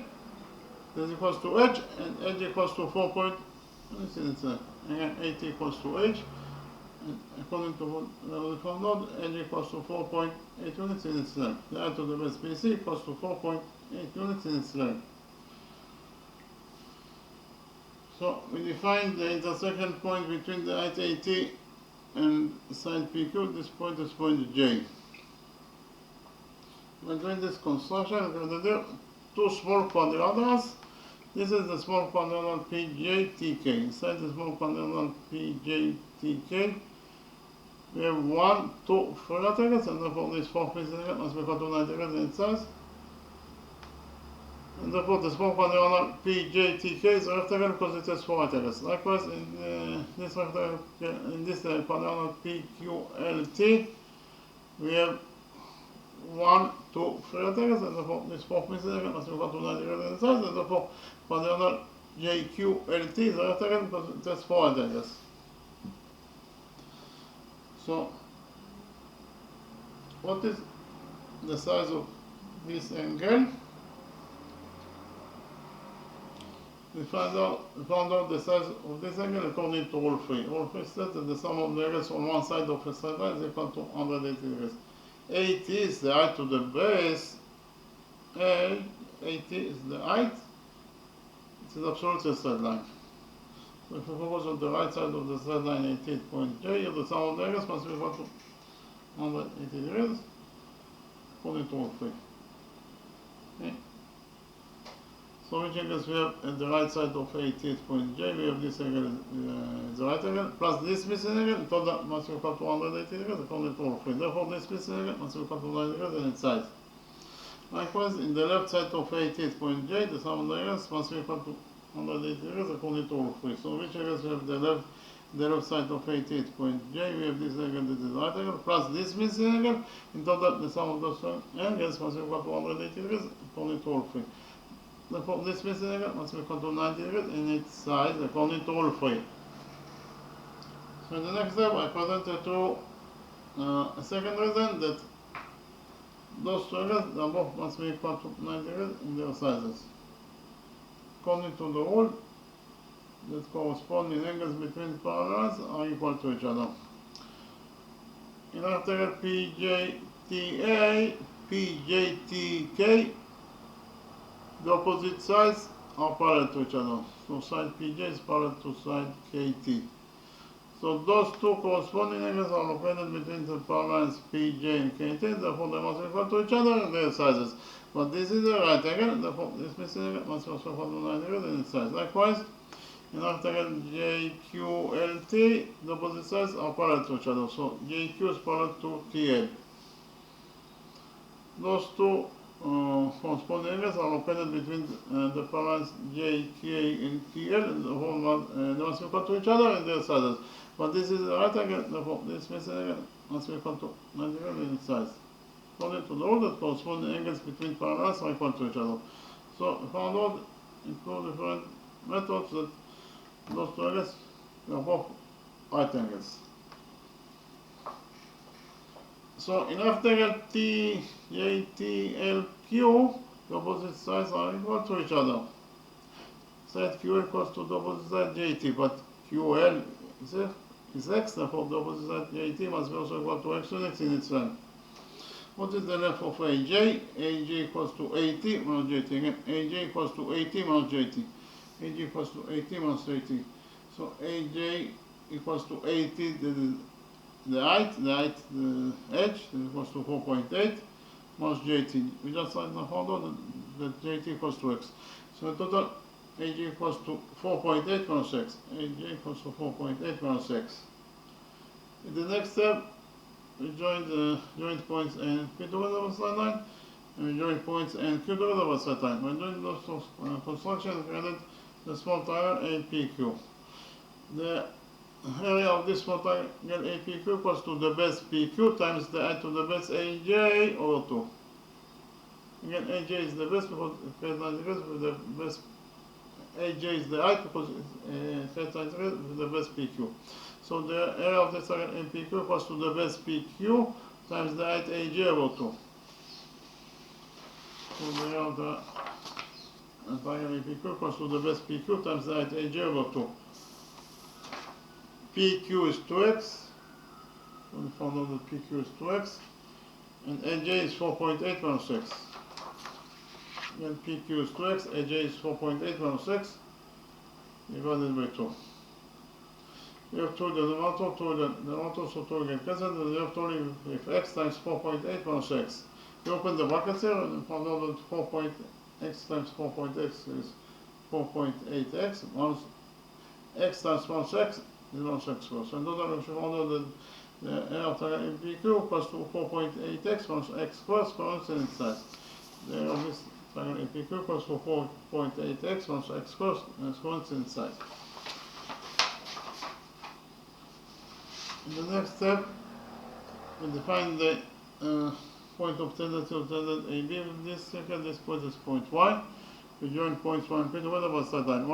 This equals to H, and H equals to 4. Again, AT equals to H, and according to what we found out, H equals to 4.8 units in its length. The height of the base BC equals to 4.8 units in its length. So we define the intersection point between the height AT and side PQ. This point is point J. When doing this construction, we're going to do two small quadrilaterals. This is the small quadrilateral PJTK. Inside the small quadrilateral PJTK, we have 1, 2, 3 rectangles, and therefore this fourth missing element must be equal to 90 degrees in its size. And therefore the small quadrilateral PJTK is a rectangle because it has 4 rectangles. Likewise, in this rectangle, in this quadrilateral PQLT, we have 1, 2, 3 rectangles, and therefore this fourth missing element must be equal to 90 degrees in its size. And therefore quadrilateral JQLT is a rectangle because it has 4 rectangles. So, what is the size of this angle? We found out the size of this angle according to rule 3. Rule 3 says that the sum of the angles on one side of a straight line is equal to 180 degrees. 80 is the height to the base, and 80 is the height. It is absolutely a straight line. So if we focus on the right side of the straight line 88 point J, the sum of the angles must be equal to 180 degrees according to rule 3. Okay. So which angles we have at the right side of 88 point J? We have this angle, the right angle, plus this missing angle, total must be equal to 180 degrees according to rule 3. Therefore this missing angle must be equal to 90 degrees in its size. Likewise, in the left side of 88 point J, the sum of the angles must be equal to 180 degrees according to rule 3. So which angles we have the left side of 88 point J, we have this angle, this is the right angle, plus this missing angle. In total, the sum of those angles must be equal to 180 degrees according to rule 3. Therefore, this missing angle must be equal to 90 degrees in its size according to rule 3. So in the next step, I presented to a second reason that those two angles both must be equal to 90 degrees in their sizes. According to the rule, that corresponding angles between parallels are equal to each other. In rectangle PJTA, PJTK, the opposite sides are parallel to each other. So side PJ is parallel to side KT. So those two corresponding angles are located between the parallels PJ and KT, therefore they must be equal to each other in their sizes. But this is a right angle, therefore this missing angle must be also equal to 90 degrees in its size. Likewise, in rectangle JQLT, the opposite sides are parallel to each other. So JQ is parallel to TL. Those two corresponding angles are located between the parallels JK and TL, and they must be equal to each other in their sizes. But this is a right angle, therefore this missing angle must be equal to 90 degrees in its size. According to the rule, that corresponding angles between parallels are equal to each other. So we found out include different methods that those two angles are both right angles. So in rectangle TJTLQ, the opposite sides are equal to each other. Side QL equals to the opposite side JT, but QL is x, therefore the opposite side JT must be also equal to x and x in its length. What is the length of AJ? AJ equals to 80 minus JT. Again, AJ equals to 80 minus JT. AJ equals to 80 minus JT. So AJ equals to 80, the height, the edge, equals to 4.8 minus JT. We just found out that JT equals to x. So in total, AJ equals to 4.8 minus x. AJ equals to 4.8 minus x. In the next step, we join the joint points A and P together over straight line, and we join points A and Q together over straight line. When doing those constructions, we added the small triangle APQ. The area of this small triangle APQ equals to the base PQ times the height of the base AJ over 2. Again, AJ is the base because it creates 90 degrees with the base. AJ is the height because it creates 90 degrees with the base PQ. So the area of the triangle APQ equals to the base PQ times the height AJ over 2. So the area of the triangle APQ equals to the base PQ times the height AJ over 2. PQ is 2x. So we found out that PQ is 2x. And AJ is 4.8 minus x. Again, PQ is 2x, AJ is 4.8 minus x divided by 2. We have 2 the denominator, 2 the denominator, so 2 get cancelled, and we have 2 with x times 4.8 minus x. We open the brackets here and found out that 4.x times 4.x is 4.8x minus x times minus x is minus x squared. So in total, we found out that The area of triangle APQ equals to 4.8x plus x squared corresponding in size. The area of this triangle APQ equals to 4.8x plus x squared corresponding in size. In the next step, we define the point of tendency of tangent AB with this circle. This point is point Y. We join points 1 and P together by side line.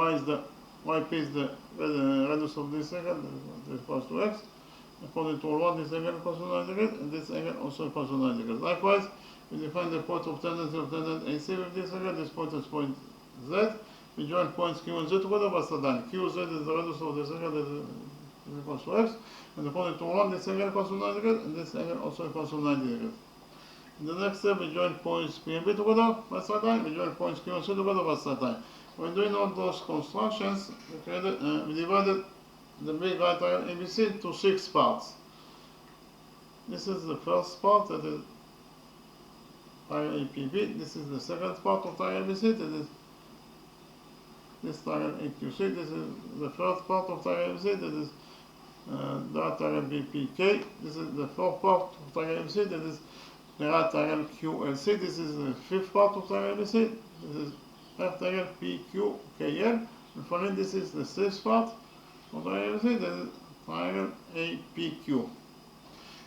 YP is the radius of this circle, that is equals to x. According to all this angle equals to 90 degrees, and this angle also equals to 90 degrees. Likewise, we define the point of tendency of tangent AC with this circle. This point is point Z. We join points Q and Z together by side line. QZ is the radius of the circle that is equals to x. And according to all this angle equals to 90 degrees, and this angle also equals to 90 degrees. In the next step, we join points P and B together by side line. We join points Q and C together by side line. When doing all those constructions, we divided the big right triangle ABC into 6 parts. This is the first part, that is triangle APB. This is the second part of triangle ABC, that is this triangle AQC. This is the third part of triangle ABC, that is the triangle BPK. This is the fourth part of triangle ABC, that is the right triangle QLC. This is the fifth part of triangle ABC. This is left triangle PQKL. And finally, this is the sixth part of triangle ABC, that is triangle APQ.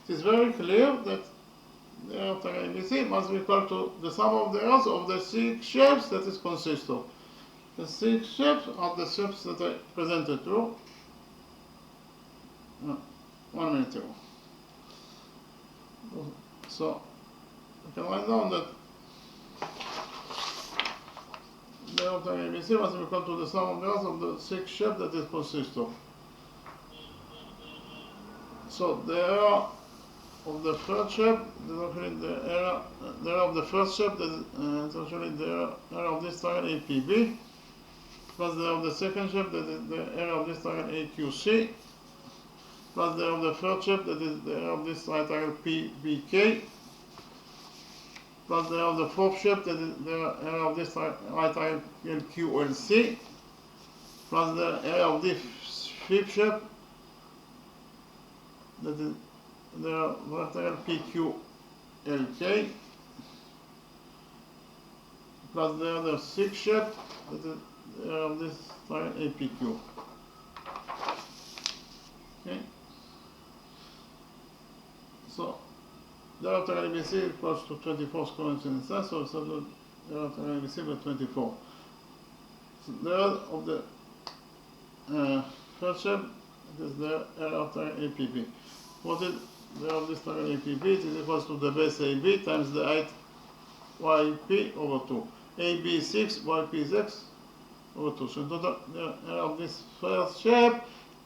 It is very clear that the area of triangle ABC must be equal to the sum of the areas of the 6 shapes that it consists of. The 6 shapes are the shapes that I presented to you 1 minute ago. So, we can write down that the area of triangle ABC must be equal to the sum of the areas of the 6 shapes that it consists of. So, the area of the third shape is actually the area of the first shape, that is actually the area of this triangle APB, plus the area of the second shape, that is the area of this triangle AQC, plus the area of the third shape, that is the area of this triangle PBK, plus the area of the fourth shape, that is the area of this right triangle QLC, plus the area of this fifth shape, that is the rectangle PQLK, plus the other 6 shape, that is the area of this triangle APQ. Okay. So the area of triangle ABC equals to 24 square inches in size, so the area of triangle ABC by 24. So the area of the first shape is the area of triangle APB. What is the area of this triangle APB? It is equals to the base AB times the height YP over 2. AB is 6, YP is x over 2. So in total, the area of this first shape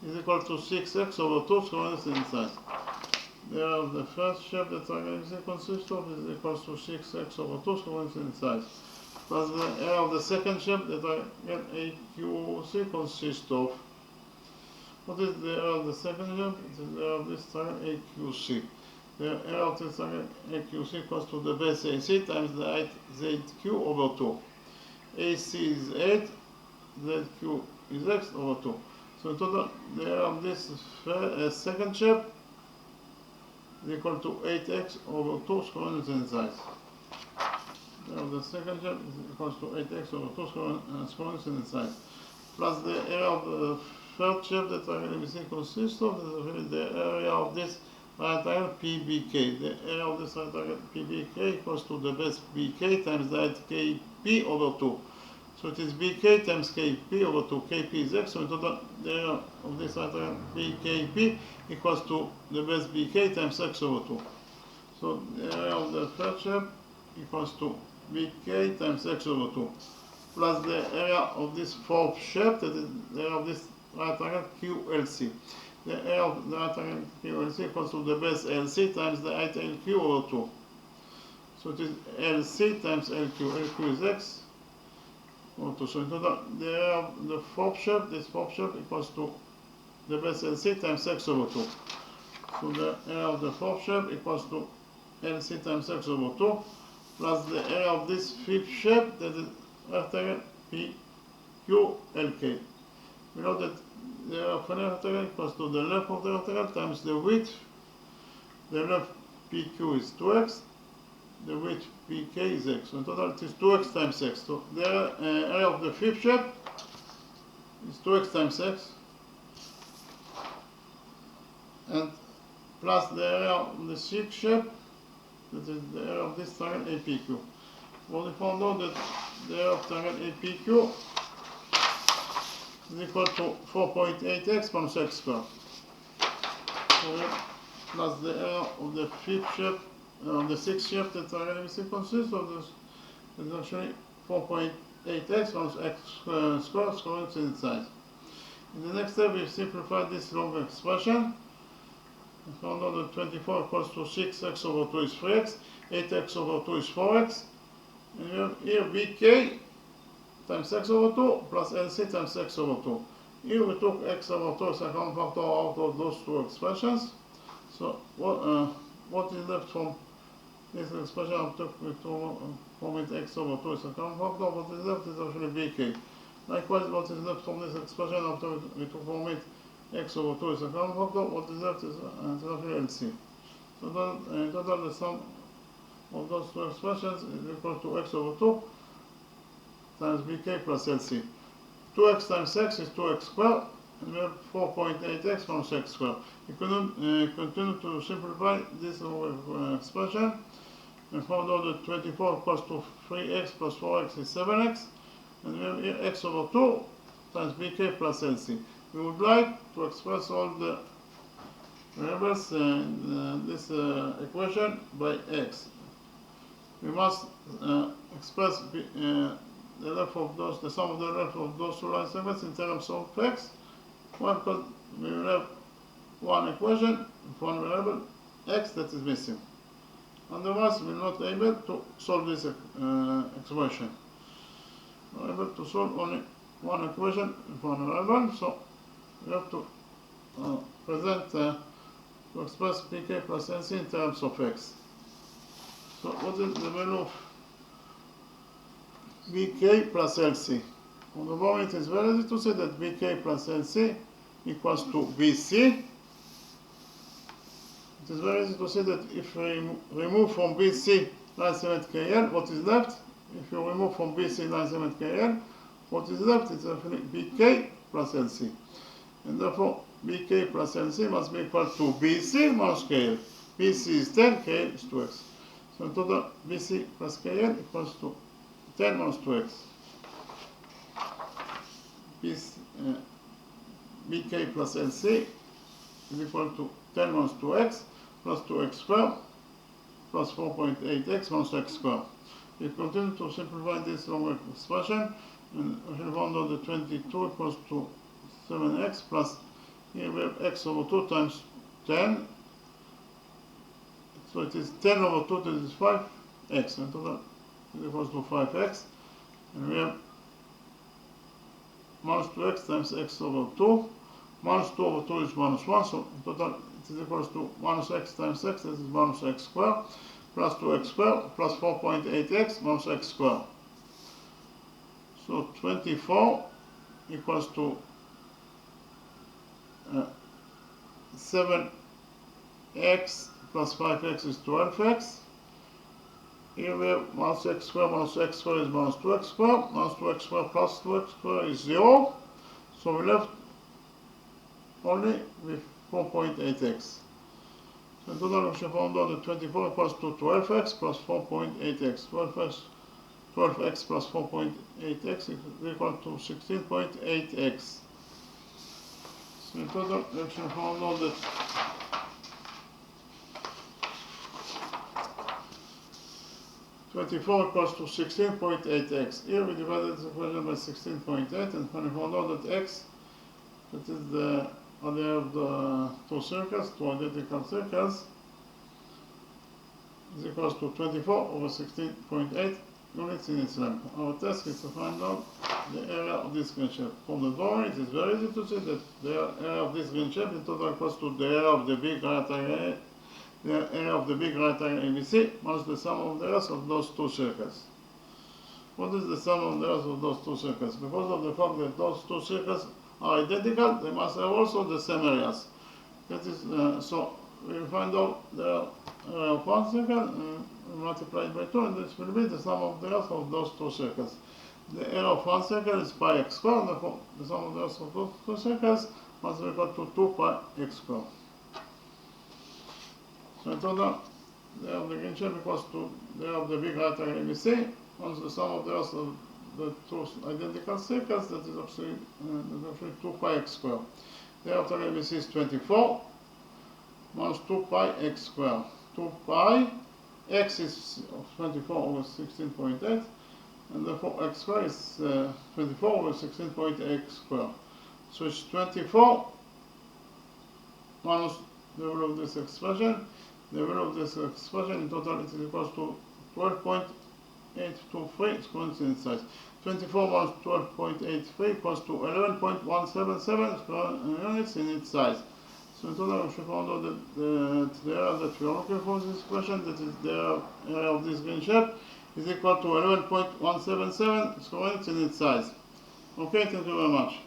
is equal to 6x over 2 square inches in size. The area of the first shape that triangle ABC consists of is equals to 6x over 2 square inches in size. Plus the area of the second shape that triangle AQC consists of. What is the area of the second shape? It is the area of this triangle AQC. The area of this triangle AQC equals to the base AC times the height ZQ over 2. AC is 8, ZQ is x over 2. So in total, the area of this second shape is equal to 8x over 2 square inches in size. The area of the second shape is equal to 8x over 2 square inches in size. Plus the area of the third shape that triangle ABC consists of is really the area of this right triangle PBK. The area of this right triangle PBK equals to the base BK times the height KP over 2. So it is BK times KP over 2. KP is x, so in total the area of this right triangle BKP equals to the base BK times x over 2. So the area of the third shape equals to BK times x over 2. Plus the area of this fourth shape, that is the area of this right triangle QLC. The area of the right triangle QLC equals to the base LC times the height LQ over 2. So it is LC times LQ. LQ is x over 2. So in total, the area of the fourth shape, this fourth shape equals to the base LC times x over 2. So the area of the fourth shape equals to LC times x over 2, plus the area of this fifth shape, that is rectangle PQLK. We know that the area of the rectangle equals to the length of the rectangle times the width the left PQ is 2x, the width PK is x. So in total it is 2x times x. So the area of the fifth shape is 2x times x, and plus the area of the sixth shape, that is the area of this triangle APQ. Well, we found out that the area of triangle APQ is equal to 4.8x minus x squared. So plus the area of the fifth shape, the sixth shape that triangle ABC consists of, this is actually 4.8x minus x squared squared inside. In the next step, we simplify this long expression. We found out that 24 equals to 6x over 2 is 3x, 8x over 2 is 4x, and we have here bk times x over 2 plus lc times x over 2. Here we took x over 2 as a common factor out of those two expressions. So what is left from this expression after we took x over 2 as a common factor? What is left is actually bk. Likewise, what is left from this expression after we took x over 2 is a common factor, what is left is actually LC. So that, in total, the sum of those two expressions is equal to x over 2 times bk plus LC. 2x times x is 2x squared, and we have 4.8x minus x squared. We continue to simplify this expression, and found out that 24 equals to 3x plus 4x is 7x, and we have here x over 2 times bk plus LC. We would like to express all the variables in this equation by x. We must express the sum of the left of those two line segments in terms of x. Why? Because we will have one equation with one variable x that is missing. Otherwise, we are not able to solve this expression. We are able to solve only one equation with one variable, so we have to to express pk plus nc in terms of x. So what is the value of bk plus lc? On the moment, it is very easy to say that bk plus lc equals to bc. It is very easy to say that if we remove from bc line segment kl, what is left? If you remove from bc line segment kl, what is left is actually bk plus lc. And therefore, bk plus lc must be equal to bc minus kl. bc is 10, kl is 2x. So in total, bc plus kl equals to 10 minus 2x. Bk plus lc is equal to 10 minus 2x plus 2x squared plus 4.8x minus x squared. We continue to simplify this long expression, and we found out that 22 equals to 7x plus, here we have x over 2 times 10, so it is 10 over 2, this is 5x, and total is equals to 5x, and we have minus 2x times x over 2, minus 2 over 2 is minus 1, so in total it is equals to minus x times x, this is minus x squared, plus 2x squared, plus 4.8x minus x squared. So 24 equals to 7x plus 5x is 12x. Here we have minus x squared is minus 2x squared, minus 2x squared plus 2x squared is 0. So we left only with 4.8x. So in total we should found out that 24 equals to 12x plus 4.8x. 12x plus 4.8x is equal to 16.8x. So in total we should found out that 24 equals to 16.8x. Here we divided this equation by 16.8, and when we found out that x, that is the area of the two circles, two identical circles, is equals to 24 over 16.8 units in its length. Our task is to find out the area of this green shape. From the drawing, it is very easy to see that the area of this green shape in total equals to the area of the big right triangle, the area of the big right triangle ABC minus the sum of the areas of those two circles. What is the sum of the areas of those two circles? Because of the fact that those two circles are identical, they must have also the same areas. That is, so we find out the area of one circle, multiply it by 2, and this will be the sum of the rest of those two circles. The area of one circle is pi x squared, therefore the sum of the rest of those two circles must be equal to 2 pi x squared. So in total, the area of the green shape equals to the area of the big right triangle ABC, once the sum of the rest of the two identical circles, that is actually 2 pi x squared. The area of the triangle ABC is 24, minus 2 pi x squared. 2 pi, x is 24 over 16.8, and therefore x squared is 24 over 16.x squared. So it's 24 minus the value of this expression. The value of this expression in total is equals to 12.823 square units size. 24 minus 12.83 equals to 11.177 square units in its size. So in total, we should find out that the area that we are looking for this equation, that is the area of this green shape, is equal to 11.177 square units in its size. Okay, thank you very much.